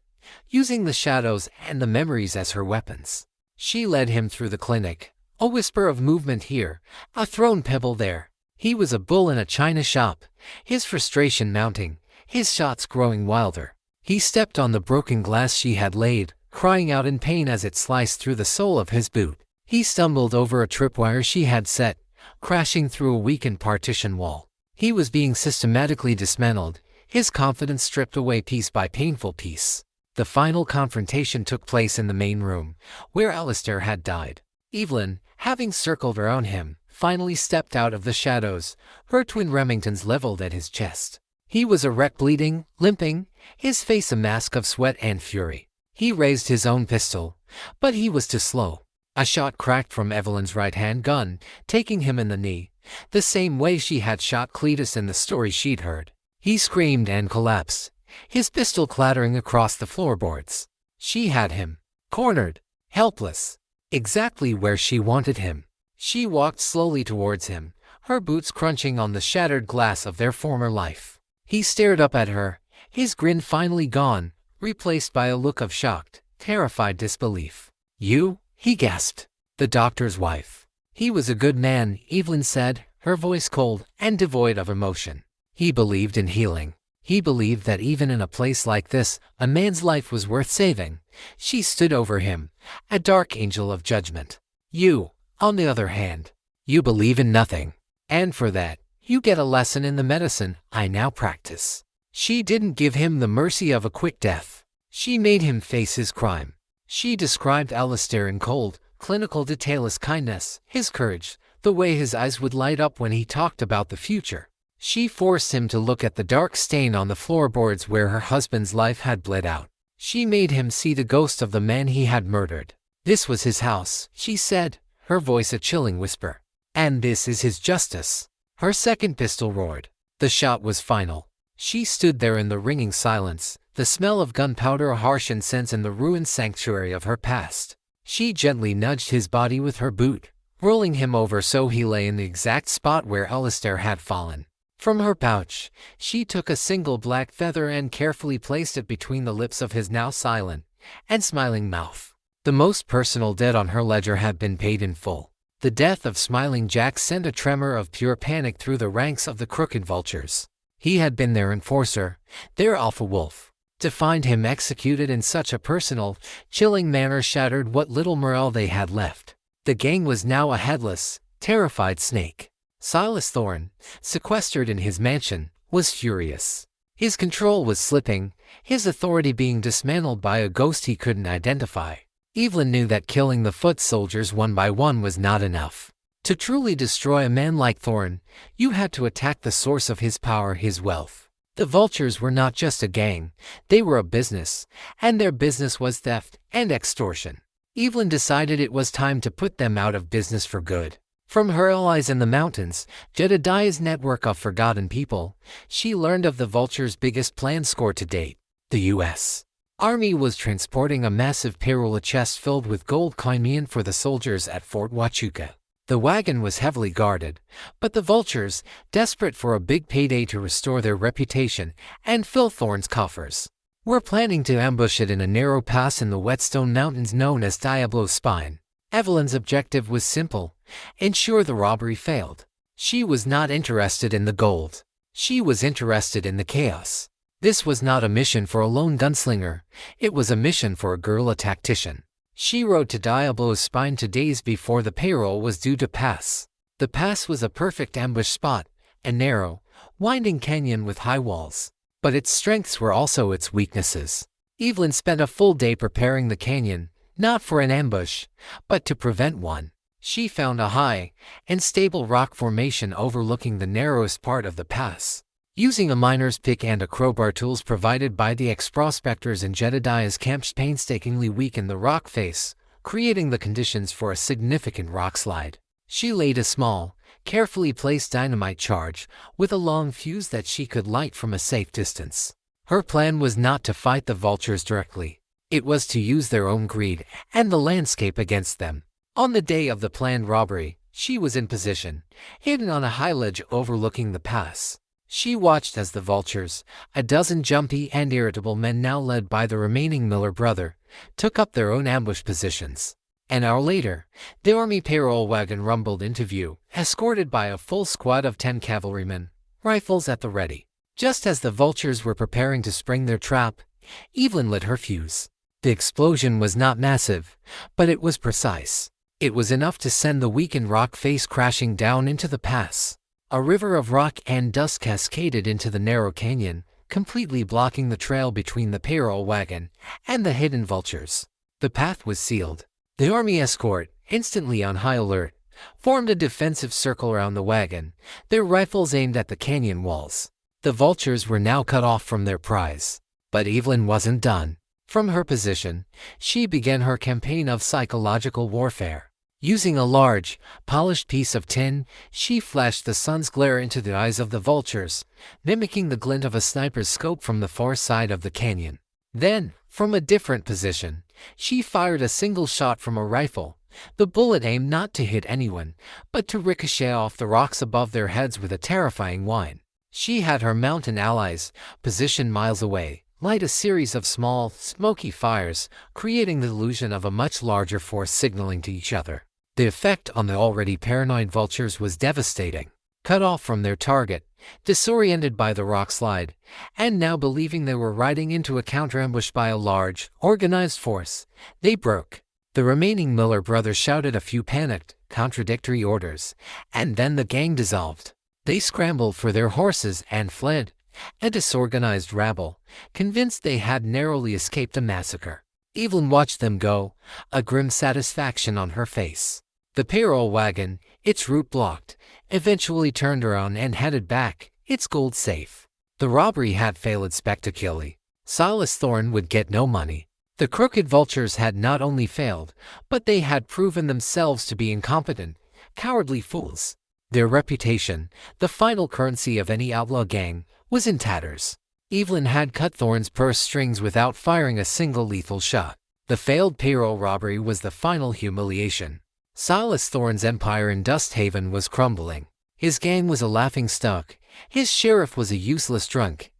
using the shadows and the memories as her weapons. She led him through the clinic, a whisper of movement here, a thrown pebble there. He was a bull in a china shop, his frustration mounting, his shots growing wilder. He stepped on the broken glass she had laid, crying out in pain as it sliced through the sole of his boot. He stumbled over a tripwire she had set, crashing through a weakened partition wall. He was being systematically dismantled, his confidence stripped away piece by painful piece. The final confrontation took place in the main room, where Alistair had died. Evelyn, having circled around him, finally stepped out of the shadows, her twin Remingtons leveled at his chest. He was a wreck, bleeding, limping, his face a mask of sweat and fury. He raised his own pistol, but he was too slow. A shot cracked from Evelyn's right-hand gun, taking him in the knee, the same way she had shot Cletus in the story she'd heard. He screamed and collapsed, his pistol clattering across the floorboards. She had him, cornered, helpless, exactly where she wanted him. She walked slowly towards him, her boots crunching on the shattered glass of their former life. He stared up at her, his grin finally gone, replaced by a look of shocked, terrified disbelief. "You?" he gasped. "The doctor's wife." "He was a good man," Evelyn said, her voice cold and devoid of emotion. "He believed in healing. He believed that even in a place like this, a man's life was worth saving." She stood over him, a dark angel of judgment. "You, on the other hand, you believe in nothing. And for that, you get a lesson in the medicine I now practice." She didn't give him the mercy of a quick death. She made him face his crime. She described Alistair in cold, clinical detail: his kindness, his courage, the way his eyes would light up when he talked about the future. She forced him to look at the dark stain on the floorboards where her husband's life had bled out. She made him see the ghost of the man he had murdered. "This was his house," she said, her voice a chilling whisper. "And this is his justice." Her second pistol roared. The shot was final. She stood there in the ringing silence, the smell of gunpowder a harsh incense in the ruined sanctuary of her past. She gently nudged his body with her boot, rolling him over so he lay in the exact spot where Alistair had fallen. From her pouch, she took a single black feather and carefully placed it between the lips of his now silent and smiling mouth. The most personal debt on her ledger had been paid in full. The death of Smiling Jack sent a tremor of pure panic through the ranks of the crooked vultures. He had been their enforcer, their alpha wolf. To find him executed in such a personal, chilling manner shattered what little morale they had left. The gang was now a headless, terrified snake. Silas Thorne, sequestered in his mansion, was furious. His control was slipping, his authority being dismantled by a ghost he couldn't identify. Evelyn knew that killing the foot soldiers one by one was not enough. To truly destroy a man like Thorne, you had to attack the source of his power, his wealth. The vultures were not just a gang, they were a business, and their business was theft and extortion. Evelyn decided it was time to put them out of business for good. From her allies in the mountains, Jedediah's network of forgotten people, she learned of the vultures' biggest plan score to date. The U.S. Army was transporting a massive payroll, a chest filled with gold coin for the soldiers at Fort Huachuca. The wagon was heavily guarded, but the vultures, desperate for a big payday to restore their reputation and fill Thorne's coffers, were planning to ambush it in a narrow pass in the Whetstone Mountains known as Diablo's Spine. Evelyn's objective was simple: ensure the robbery failed. She was not interested in the gold. She was interested in the chaos. This was not a mission for a lone gunslinger, it was a mission for a guerrilla tactician. She rode to Diablo's Spine 2 days before the payroll was due to pass. The pass was a perfect ambush spot, a narrow, winding canyon with high walls. But its strengths were also its weaknesses. Evelyn spent a full day preparing the canyon, not for an ambush, but to prevent one. She found a high and stable rock formation overlooking the narrowest part of the pass. Using a miner's pick and a crowbar, tools provided by the ex-prospectors in Jedediah's camp, painstakingly weakened the rock face, creating the conditions for a significant rock slide. She laid a small, carefully placed dynamite charge with a long fuse that she could light from a safe distance. Her plan was not to fight the vultures directly. It was to use their own greed and the landscape against them. On the day of the planned robbery, she was in position, hidden on a high ledge overlooking the pass. She watched as the vultures, a dozen jumpy and irritable men now led by the remaining Miller brother, took up their own ambush positions. An hour later, the army payroll wagon rumbled into view, escorted by a full squad of 10 cavalrymen, rifles at the ready. Just as the vultures were preparing to spring their trap, Evelyn lit her fuse. The explosion was not massive, but it was precise. It was enough to send the weakened rock face crashing down into the pass. A river of rock and dust cascaded into the narrow canyon, completely blocking the trail between the payroll wagon and the hidden vultures. The path was sealed. The army escort, instantly on high alert, formed a defensive circle around the wagon, their rifles aimed at the canyon walls. The vultures were now cut off from their prize. But Evelyn wasn't done. From her position, she began her campaign of psychological warfare. Using a large, polished piece of tin, she flashed the sun's glare into the eyes of the vultures, mimicking the glint of a sniper's scope from the far side of the canyon. Then, from a different position, she fired a single shot from a rifle. The bullet aimed not to hit anyone, but to ricochet off the rocks above their heads with a terrifying whine. She had her mountain allies, positioned miles away, light a series of small, smoky fires, creating the illusion of a much larger force signaling to each other. The effect on the already paranoid vultures was devastating. Cut off from their target, disoriented by the rock slide, and now believing they were riding into a counter-ambush by a large, organized force, they broke. The remaining Miller brothers shouted a few panicked, contradictory orders, and then the gang dissolved. They scrambled for their horses and fled, a disorganized rabble, convinced they had narrowly escaped a massacre. Evelyn watched them go, a grim satisfaction on her face. The payroll wagon, its route blocked, eventually turned around and headed back, its gold safe. The robbery had failed spectacularly. Silas Thorne would get no money. The crooked vultures had not only failed, but they had proven themselves to be incompetent, cowardly fools. Their reputation, the final currency of any outlaw gang, was in tatters. Evelyn had cut Thorne's purse strings without firing a single lethal shot. The failed payroll robbery was the final humiliation. Silas Thorne's empire in Dust Haven was crumbling. His gang was a laughingstock, his sheriff was a useless drunk,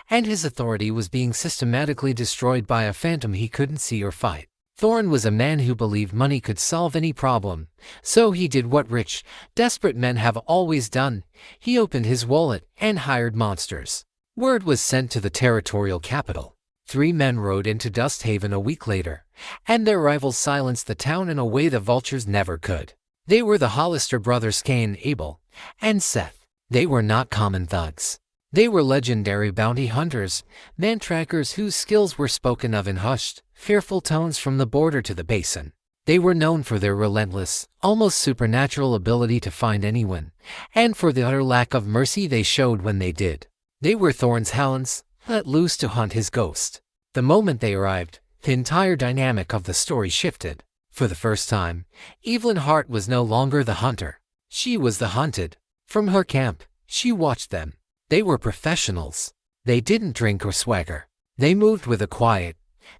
and his authority was being systematically destroyed by a phantom he couldn't see or fight. Thorne was a man who believed money could solve any problem, so he did what rich, desperate men have always done. He opened his wallet and hired monsters. Word was sent to the territorial capital. 3 men rode into Dust Haven a week later, and their rivals silenced the town in a way the vultures never could. They were the Hollister brothers Cain, Abel, and Seth. They were not common thugs. They were legendary bounty hunters, man-trackers whose skills were spoken of in hushed, fearful tones from the border to the basin. They were known for their relentless, almost supernatural ability to find anyone, and for the utter lack of mercy they showed when they did. They were Thorne's hounds, let loose to hunt his ghost. The moment they arrived, the entire dynamic of the story shifted. For the first time, Evelyn Hart was no longer the hunter. She was the hunted. From her camp, she watched them. They were professionals. They didn't drink or swagger. They moved with a quiet,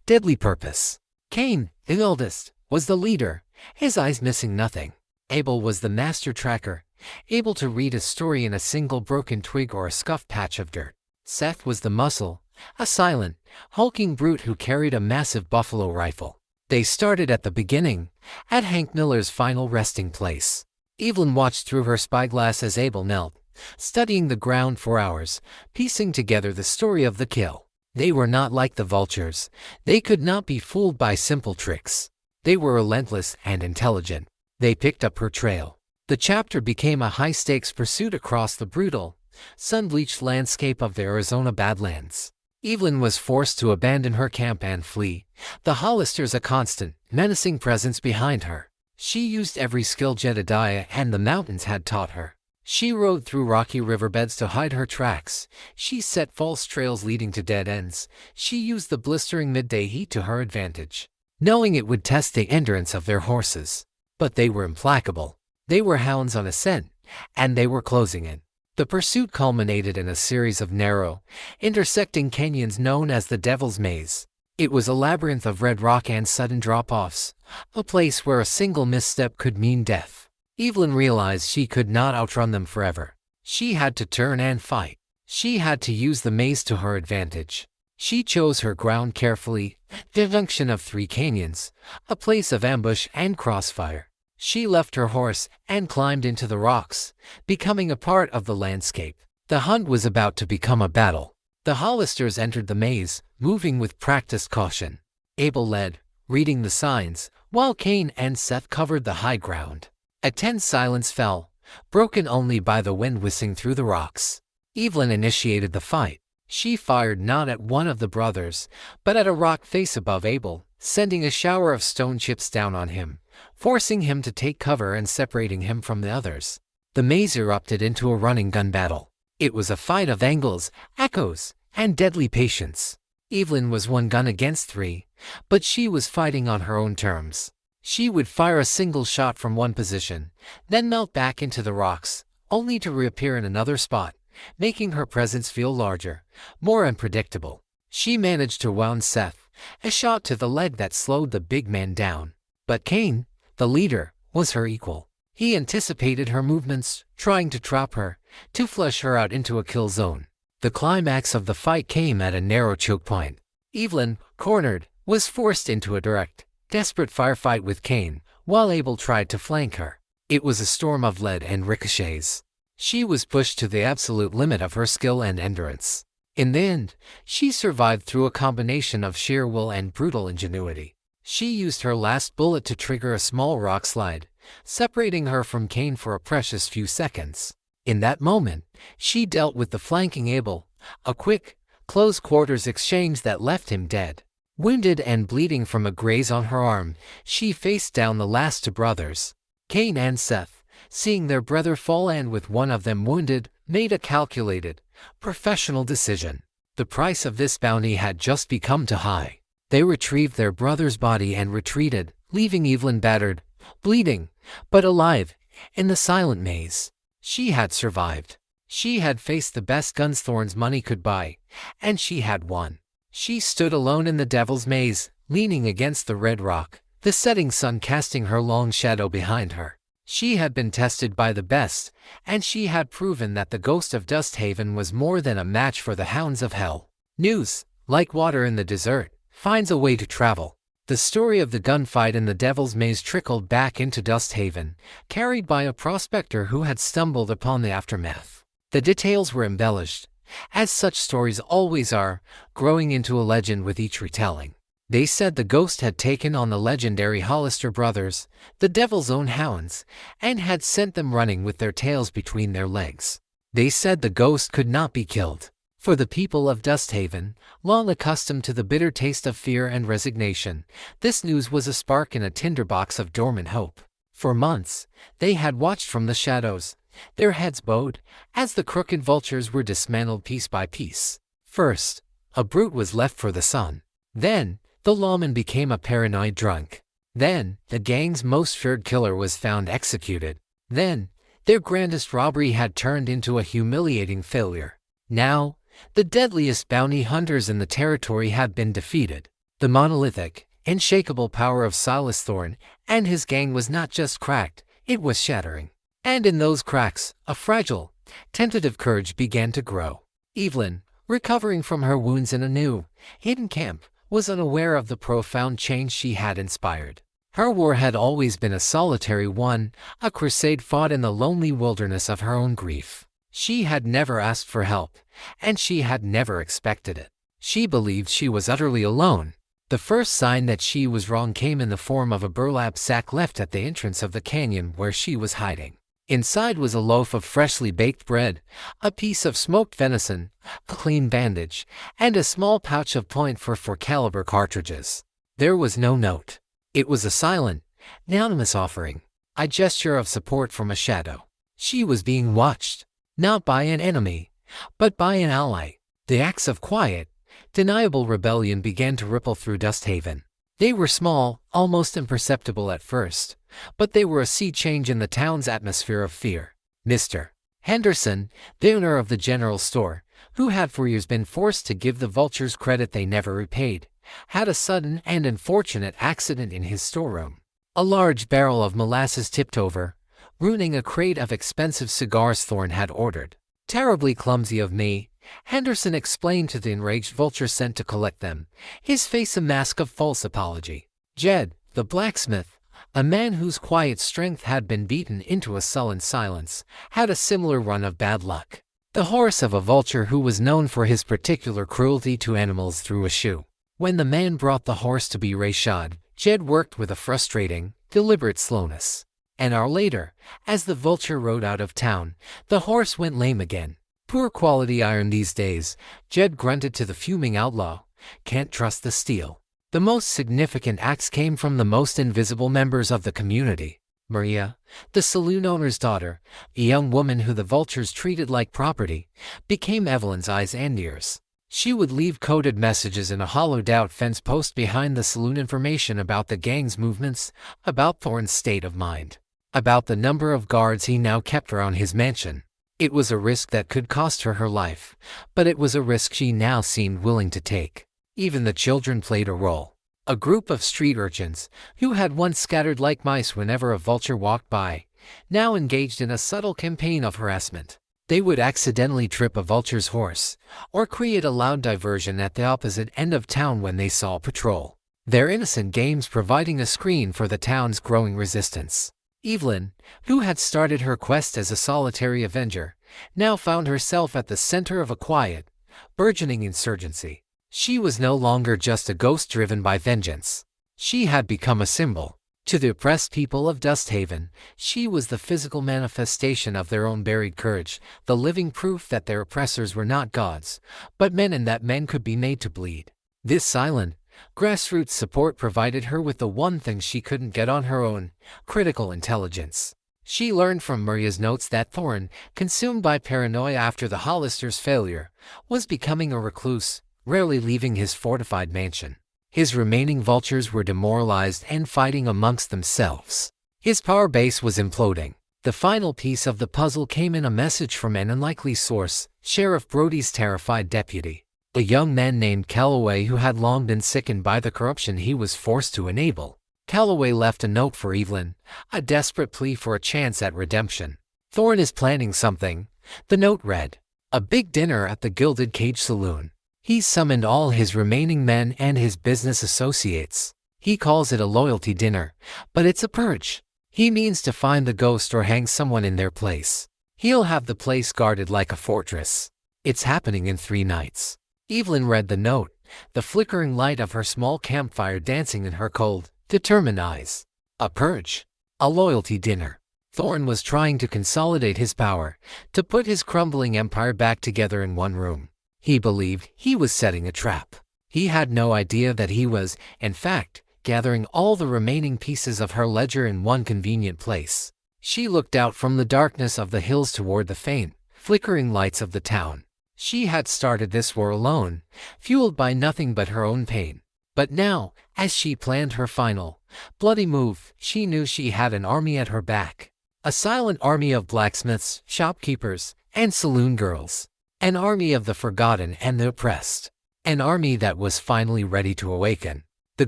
deadly purpose. Cain, the eldest, was the leader, his eyes missing nothing. Abel was the master tracker, able to read a story in a single broken twig or a scuffed patch of dirt. Seth was the muscle, a silent, hulking brute who carried a massive buffalo rifle. They started at the beginning, at Hank Miller's final resting place. Evelyn watched through her spyglass as Abel knelt, studying the ground for hours, piecing together the story of the kill. They were not like the vultures. They could not be fooled by simple tricks. They were relentless and intelligent. They picked up her trail. The chapter became a high-stakes pursuit across the brutal, sun-bleached landscape of the Arizona Badlands. Evelyn was forced to abandon her camp and flee, the Hollisters a constant, menacing presence behind her. She used every skill Jedediah and the mountains had taught her. She rode through rocky riverbeds to hide her tracks. She set false trails leading to dead ends. She used the blistering midday heat to her advantage, knowing it would test the endurance of their horses. But they were implacable. They were hounds on a scent, and they were closing in. The pursuit culminated in a series of narrow, intersecting canyons known as the Devil's Maze. It was a labyrinth of red rock and sudden drop-offs, a place where a single misstep could mean death. Evelyn realized she could not outrun them forever. She had to turn and fight. She had to use the maze to her advantage. She chose her ground carefully, the junction of three canyons, a place of ambush and crossfire. She left her horse and climbed into the rocks, becoming a part of the landscape. The hunt was about to become a battle. The Hollisters entered the maze, moving with practiced caution. Abel led, reading the signs, while Cain and Seth covered the high ground. A tense silence fell, broken only by the wind whistling through the rocks. Evelyn initiated the fight. She fired not at one of the brothers, but at a rock face above Abel, sending a shower of stone chips down on him, forcing him to take cover and separating him from the others. The maze erupted into a running gun battle. It was a fight of angles, echoes, and deadly patience. Evelyn was one gun against three, but she was fighting on her own terms. She would fire a single shot from one position, then melt back into the rocks, only to reappear in another spot, making her presence feel larger, more unpredictable. She managed to wound Seth, a shot to the leg that slowed the big man down. But Cain, the leader, was her equal. He anticipated her movements, trying to trap her, to flush her out into a kill zone. The climax of the fight came at a narrow choke point. Evelyn, cornered, was forced into a direct, desperate firefight with Cain, while Abel tried to flank her. It was a storm of lead and ricochets. She was pushed to the absolute limit of her skill and endurance. In the end, she survived through a combination of sheer will and brutal ingenuity. She used her last bullet to trigger a small rock slide, separating her from Cain for a precious few seconds. In that moment, she dealt with the flanking Abel, a quick, close-quarters exchange that left him dead. Wounded and bleeding from a graze on her arm, she faced down the last two brothers. Cain and Seth, seeing their brother fall and with one of them wounded, made a calculated, professional decision. The price of this bounty had just become too high. They retrieved their brother's body and retreated, leaving Evelyn battered, bleeding, but alive, in the silent maze. She had survived. She had faced the best guns thorns money could buy, and she had won. She stood alone in the devil's maze, leaning against the red rock, the setting sun casting her long shadow behind her. She had been tested by the best, and she had proven that the ghost of Dusthaven was more than a match for the hounds of hell. News, like water in the desert, finds a way to travel. The story of the gunfight in the Devil's Maze trickled back into Dusthaven, carried by a prospector who had stumbled upon the aftermath. The details were embellished, as such stories always are, growing into a legend with each retelling. They said the ghost had taken on the legendary Hollister brothers, the Devil's own hounds, and had sent them running with their tails between their legs. They said the ghost could not be killed. For the people of Dusthaven, long accustomed to the bitter taste of fear and resignation, this news was a spark in a tinderbox of dormant hope. For months, they had watched from the shadows, their heads bowed, as the crooked vultures were dismantled piece by piece. First, a brute was left for the sun. Then, the lawman became a paranoid drunk. Then, the gang's most feared killer was found executed. Then, their grandest robbery had turned into a humiliating failure. Now, the deadliest bounty hunters in the territory had been defeated. The monolithic, unshakable power of Silas Thorne and his gang was not just cracked, it was shattering. And in those cracks, a fragile, tentative courage began to grow. Evelyn, recovering from her wounds in a new, hidden camp, was unaware of the profound change she had inspired. Her war had always been a solitary one, a crusade fought in the lonely wilderness of her own grief. She had never asked for help, and she had never expected it. She believed she was utterly alone. The first sign that she was wrong came in the form of a burlap sack left at the entrance of the canyon where she was hiding. Inside was a loaf of freshly baked bread, a piece of smoked venison, a clean bandage, and a small pouch of .44 caliber cartridges. There was no note. It was a silent, anonymous offering, a gesture of support from a shadow. She was being watched. Not by an enemy, but by an ally. The acts of quiet, deniable rebellion began to ripple through Dusthaven. They were small, almost imperceptible at first, but they were a sea change in the town's atmosphere of fear. Mr. Henderson, the owner of the general store, who had for years been forced to give the vultures credit they never repaid, had a sudden and unfortunate accident in his storeroom. A large barrel of molasses tipped over, ruining a crate of expensive cigars Thorne had ordered. Terribly clumsy of me, Henderson explained to the enraged vulture sent to collect them, his face a mask of false apology. Jed, the blacksmith, a man whose quiet strength had been beaten into a sullen silence, had a similar run of bad luck. The horse of a vulture who was known for his particular cruelty to animals threw a shoe. When the man brought the horse to be reshod, Jed worked with a frustrating, deliberate slowness. An hour later, as the vulture rode out of town, the horse went lame again. Poor quality iron these days, Jed grunted to the fuming outlaw. Can't trust the steel. The most significant acts came from the most invisible members of the community. Maria, the saloon owner's daughter, a young woman who the vultures treated like property, became Evelyn's eyes and ears. She would leave coded messages in a hollowed-out fence post behind the saloon, information about the gang's movements, about Thorne's state of mind, about the number of guards he now kept around his mansion. It was a risk that could cost her her life, but it was a risk she now seemed willing to take. Even the children played a role. A group of street urchins, who had once scattered like mice whenever a vulture walked by, now engaged in a subtle campaign of harassment. They would accidentally trip a vulture's horse, or create a loud diversion at the opposite end of town when they saw patrol. Their innocent games providing a screen for the town's growing resistance. Evelyn, who had started her quest as a solitary avenger, now found herself at the center of a quiet, burgeoning insurgency. She was no longer just a ghost driven by vengeance. She had become a symbol. To the oppressed people of Dusthaven, she was the physical manifestation of their own buried courage, the living proof that their oppressors were not gods, but men, and that men could be made to bleed. This silent, grassroots support provided her with the one thing she couldn't get on her own: critical intelligence. She learned from Maria's notes that Thorne, consumed by paranoia after the Hollisters' failure, was becoming a recluse, rarely leaving his fortified mansion. His remaining vultures were demoralized and fighting amongst themselves. His power base was imploding. The final piece of the puzzle came in a message from an unlikely source, Sheriff Brody's terrified deputy, a young man named Calloway who had long been sickened by the corruption he was forced to enable. Calloway left a note for Evelyn, a desperate plea for a chance at redemption. Thorne is planning something, the note read. A big dinner at the Gilded Cage Saloon. He summoned all his remaining men and his business associates. He calls it a loyalty dinner, but it's a purge. He means to find the ghost or hang someone in their place. He'll have the place guarded like a fortress. It's happening in 3 nights. Evelyn read the note, the flickering light of her small campfire dancing in her cold, determined eyes. A purge. A loyalty dinner. Thorne was trying to consolidate his power, to put his crumbling empire back together in one room. He believed he was setting a trap. He had no idea that he was, in fact, gathering all the remaining pieces of her ledger in one convenient place. She looked out from the darkness of the hills toward the faint, flickering lights of the town. She had started this war alone, fueled by nothing but her own pain. But now, as she planned her final, bloody move, she knew she had an army at her back. A silent army of blacksmiths, shopkeepers, and saloon girls. An army of the forgotten and the oppressed. An army that was finally ready to awaken. The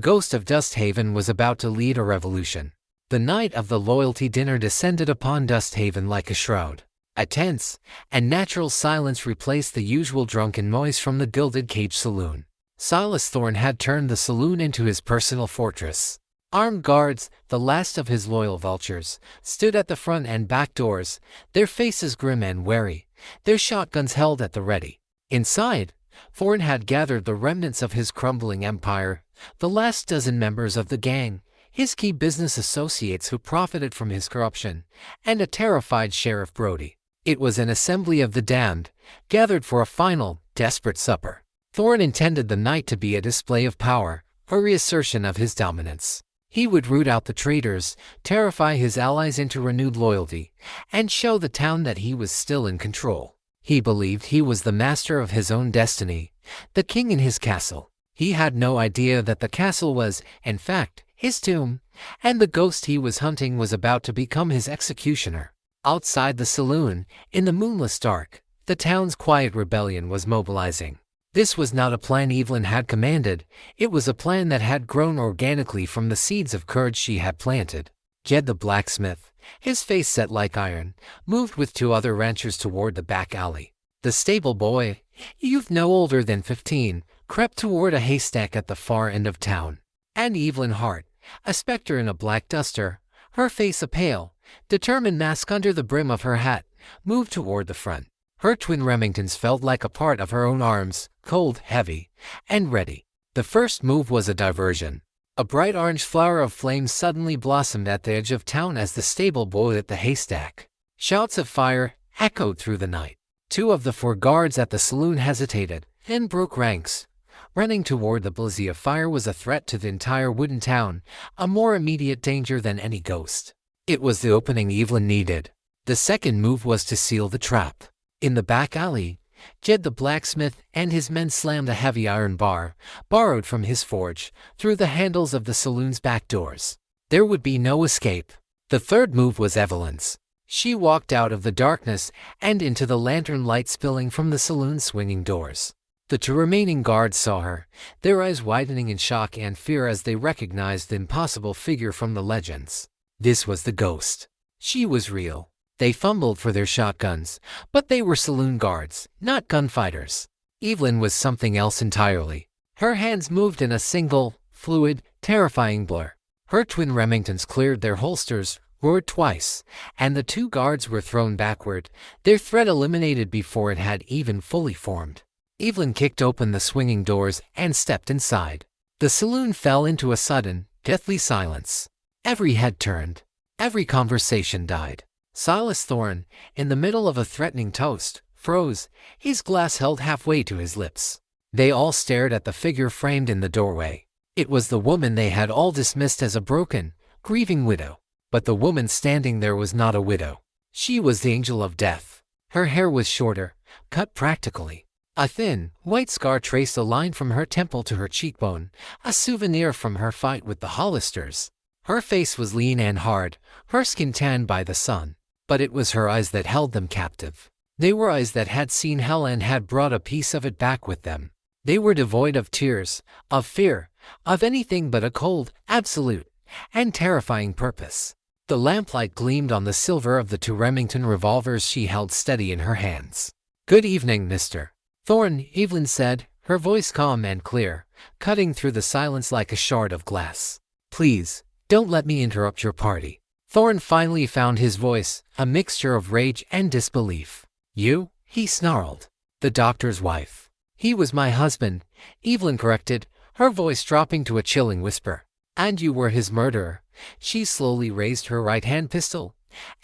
ghost of Dusthaven was about to lead a revolution. The night of the loyalty dinner descended upon Dusthaven like a shroud. A tense and natural silence replaced the usual drunken noise from the Gilded Cage Saloon. Silas Thorne had turned the saloon into his personal fortress. Armed guards, the last of his loyal vultures, stood at the front and back doors, their faces grim and wary, their shotguns held at the ready. Inside, Thorne had gathered the remnants of his crumbling empire, the last dozen members of the gang, his key business associates who profited from his corruption, and a terrified Sheriff Brody. It was an assembly of the damned, gathered for a final, desperate supper. Thorne intended the night to be a display of power, a reassertion of his dominance. He would root out the traitors, terrify his allies into renewed loyalty, and show the town that he was still in control. He believed he was the master of his own destiny, the king in his castle. He had no idea that the castle was, in fact, his tomb, and the ghost he was hunting was about to become his executioner. Outside the saloon, in the moonless dark, the town's quiet rebellion was mobilizing. This was not a plan Evelyn had commanded, it was a plan that had grown organically from the seeds of courage she had planted. Jed the blacksmith, his face set like iron, moved with 2 other ranchers toward the back alley. The stable boy, youth no older than 15, crept toward a haystack at the far end of town. And Evelyn Hart, a specter in a black duster, her face a pale, determined mask under the brim of her hat, moved toward the front. Her twin Remingtons felt like a part of her own arms, cold, heavy, and ready. The first move was a diversion. A bright orange flower of flame suddenly blossomed at the edge of town as the stable boiled at the haystack. Shouts of fire echoed through the night. 2 of the 4 guards at the saloon hesitated, then broke ranks. Running toward the blaze of fire was a threat to the entire wooden town, a more immediate danger than any ghost. It was the opening Evelyn needed. The second move was to seal the trap. In the back alley, Jed the blacksmith and his men slammed a heavy iron bar, borrowed from his forge, through the handles of the saloon's back doors. There would be no escape. The third move was Evelyn's. She walked out of the darkness and into the lantern light spilling from the saloon's swinging doors. The 2 remaining guards saw her, their eyes widening in shock and fear as they recognized the impossible figure from the legends. This was the ghost. She was real. They fumbled for their shotguns, but they were saloon guards, not gunfighters. Evelyn was something else entirely. Her hands moved in a single, fluid, terrifying blur. Her twin Remingtons cleared their holsters, roared twice, and the 2 guards were thrown backward, their threat eliminated before it had even fully formed. Evelyn kicked open the swinging doors and stepped inside. The saloon fell into a sudden, deathly silence. Every head turned. Every conversation died. Silas Thorne, in the middle of a threatening toast, froze, his glass held halfway to his lips. They all stared at the figure framed in the doorway. It was the woman they had all dismissed as a broken, grieving widow. But the woman standing there was not a widow. She was the angel of death. Her hair was shorter, cut practically. A thin, white scar traced a line from her temple to her cheekbone, a souvenir from her fight with the Hollisters. Her face was lean and hard, her skin tanned by the sun. But it was her eyes that held them captive. They were eyes that had seen hell and had brought a piece of it back with them. They were devoid of tears, of fear, of anything but a cold, absolute, and terrifying purpose. The lamplight gleamed on the silver of the 2 Remington revolvers she held steady in her hands. "Good evening, Mr. Thorne," Evelyn said, her voice calm and clear, cutting through the silence like a shard of glass. "Please, don't let me interrupt your party." Thorne finally found his voice, a mixture of rage and disbelief. "You?" he snarled. "The doctor's wife." "He was my husband," Evelyn corrected, her voice dropping to a chilling whisper. "And you were his murderer." She slowly raised her right-hand pistol,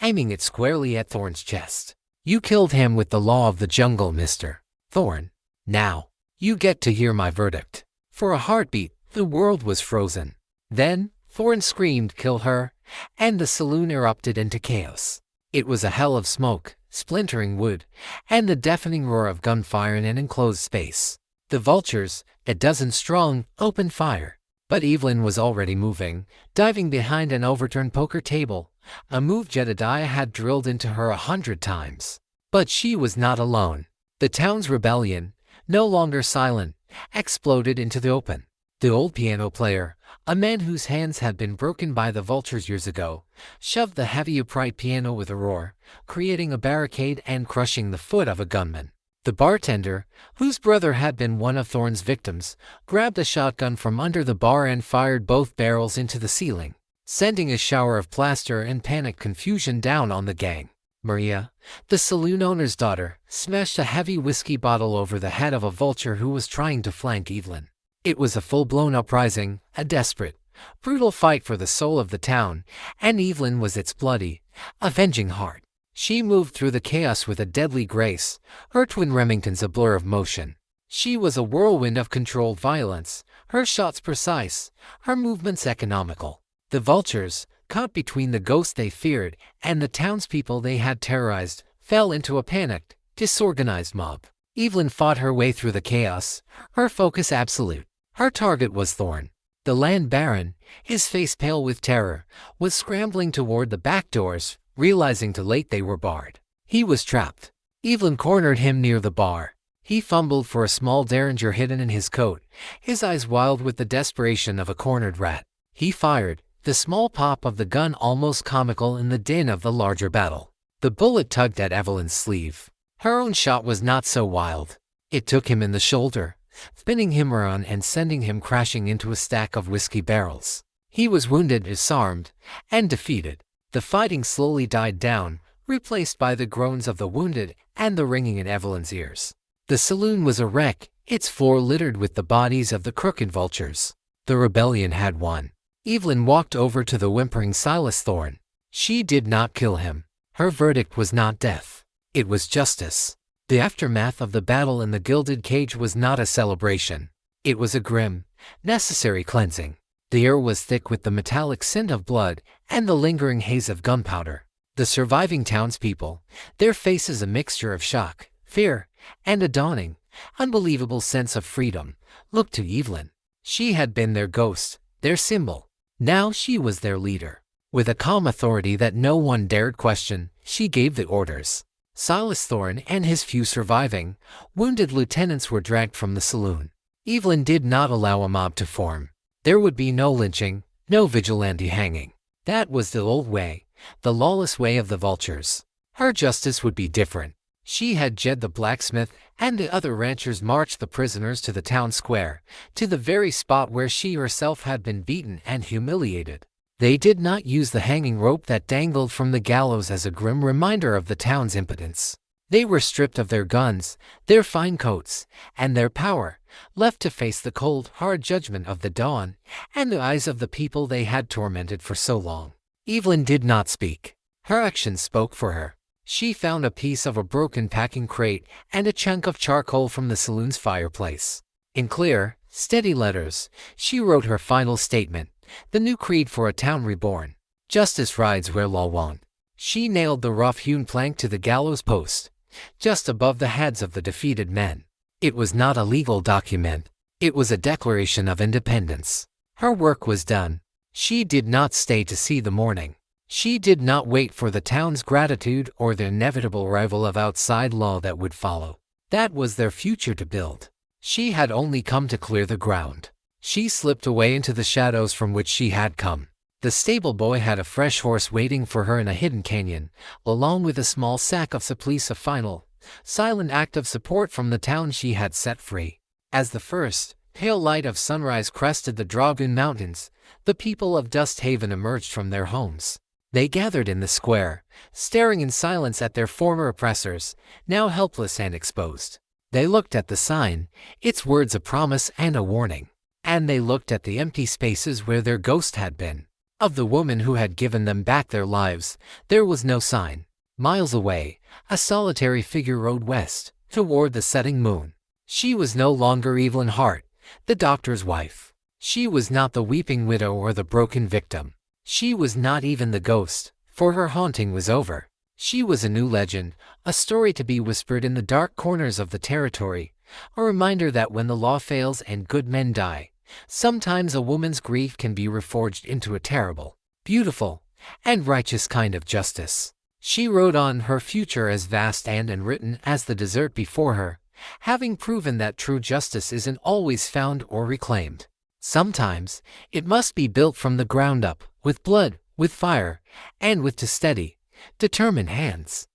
aiming it squarely at Thorne's chest. "You killed him with the law of the jungle, Mr. Thorne. Now, you get to hear my verdict." For a heartbeat, the world was frozen. Then, Thorne screamed, "Kill her," and the saloon erupted into chaos. It was a hell of smoke, splintering wood, and the deafening roar of gunfire in an enclosed space. The vultures, a dozen strong, opened fire. But Evelyn was already moving, diving behind an overturned poker table, a move Jedediah had drilled into her 100 times. But she was not alone. The town's rebellion, no longer silent, exploded into the open. The old piano player, a man whose hands had been broken by the vultures years ago, shoved the heavy upright piano with a roar, creating a barricade and crushing the foot of a gunman. The bartender, whose brother had been one of Thorne's victims, grabbed a shotgun from under the bar and fired both barrels into the ceiling, sending a shower of plaster and panicked confusion down on the gang. Maria, the saloon owner's daughter, smashed a heavy whiskey bottle over the head of a vulture who was trying to flank Evelyn. It was a full-blown uprising, a desperate, brutal fight for the soul of the town, and Evelyn was its bloody, avenging heart. She moved through the chaos with a deadly grace, her twin Remingtons a blur of motion. She was a whirlwind of controlled violence, her shots precise, her movements economical. The vultures, caught between the ghost they feared and the townspeople they had terrorized, fell into a panicked, disorganized mob. Evelyn fought her way through the chaos, her focus absolute. Her target was Thorne. The land baron, his face pale with terror, was scrambling toward the back doors, realizing too late they were barred. He was trapped. Evelyn cornered him near the bar. He fumbled for a small derringer hidden in his coat, his eyes wild with the desperation of a cornered rat. He fired, the small pop of the gun almost comical in the din of the larger battle. The bullet tugged at Evelyn's sleeve. Her own shot was not so wild. It took him in the shoulder, spinning him around and sending him crashing into a stack of whiskey barrels. He was wounded, disarmed, and defeated. The fighting slowly died down, replaced by the groans of the wounded and the ringing in Evelyn's ears. The saloon was a wreck, its floor littered with the bodies of the crooked vultures. The rebellion had won. Evelyn walked over to the whimpering Silas Thorne. She did not kill him. Her verdict was not death. It was justice. The aftermath of the battle in the gilded cage was not a celebration. It was a grim, necessary cleansing. The air was thick with the metallic scent of blood and the lingering haze of gunpowder. The surviving townspeople, their faces a mixture of shock, fear, and a dawning, unbelievable sense of freedom, looked to Evelyn. She had been their ghost, their symbol. Now she was their leader. With a calm authority that no one dared question, she gave the orders. Silas Thorne and his few surviving, wounded lieutenants were dragged from the saloon. Evelyn did not allow a mob to form. There would be no lynching, no vigilante hanging. That was the old way, the lawless way of the vultures. Her justice would be different. She had Jed the blacksmith and the other ranchers march the prisoners to the town square, to the very spot where she herself had been beaten and humiliated. They did not use the hanging rope that dangled from the gallows as a grim reminder of the town's impotence. They were stripped of their guns, their fine coats, and their power, left to face the cold, hard judgment of the dawn and the eyes of the people they had tormented for so long. Evelyn did not speak. Her actions spoke for her. She found a piece of a broken packing crate and a chunk of charcoal from the saloon's fireplace. In clear, steady letters, she wrote her final statement, the new creed for a town reborn. Justice rides where law won't. She nailed the rough-hewn plank to the gallows post, just above the heads of the defeated men. It was not a legal document. It was a declaration of independence. Her work was done. She did not stay to see the morning. She did not wait for the town's gratitude or the inevitable arrival of outside law that would follow. That was their future to build. She had only come to clear the ground. She slipped away into the shadows from which she had come. The stable boy had a fresh horse waiting for her in a hidden canyon, along with a small sack of supplies, a final, silent act of support from the town she had set free. As the first, pale light of sunrise crested the Dragoon Mountains, the people of Dust Haven emerged from their homes. They gathered in the square, staring in silence at their former oppressors, now helpless and exposed. They looked at the sign, its words a promise and a warning. And they looked at the empty spaces where their ghost had been. Of the woman who had given them back their lives, there was no sign. Miles away, a solitary figure rode west, toward the setting moon. She was no longer Evelyn Hart, the doctor's wife. She was not the weeping widow or the broken victim. She was not even the ghost, for her haunting was over. She was a new legend, a story to be whispered in the dark corners of the territory, a reminder that when the law fails and good men die, sometimes a woman's grief can be reforged into a terrible, beautiful, and righteous kind of justice. She rode on, her future as vast and unwritten as the desert before her, having proven that true justice isn't always found or reclaimed. Sometimes, it must be built from the ground up, with blood, with fire, and with steady, determined hands.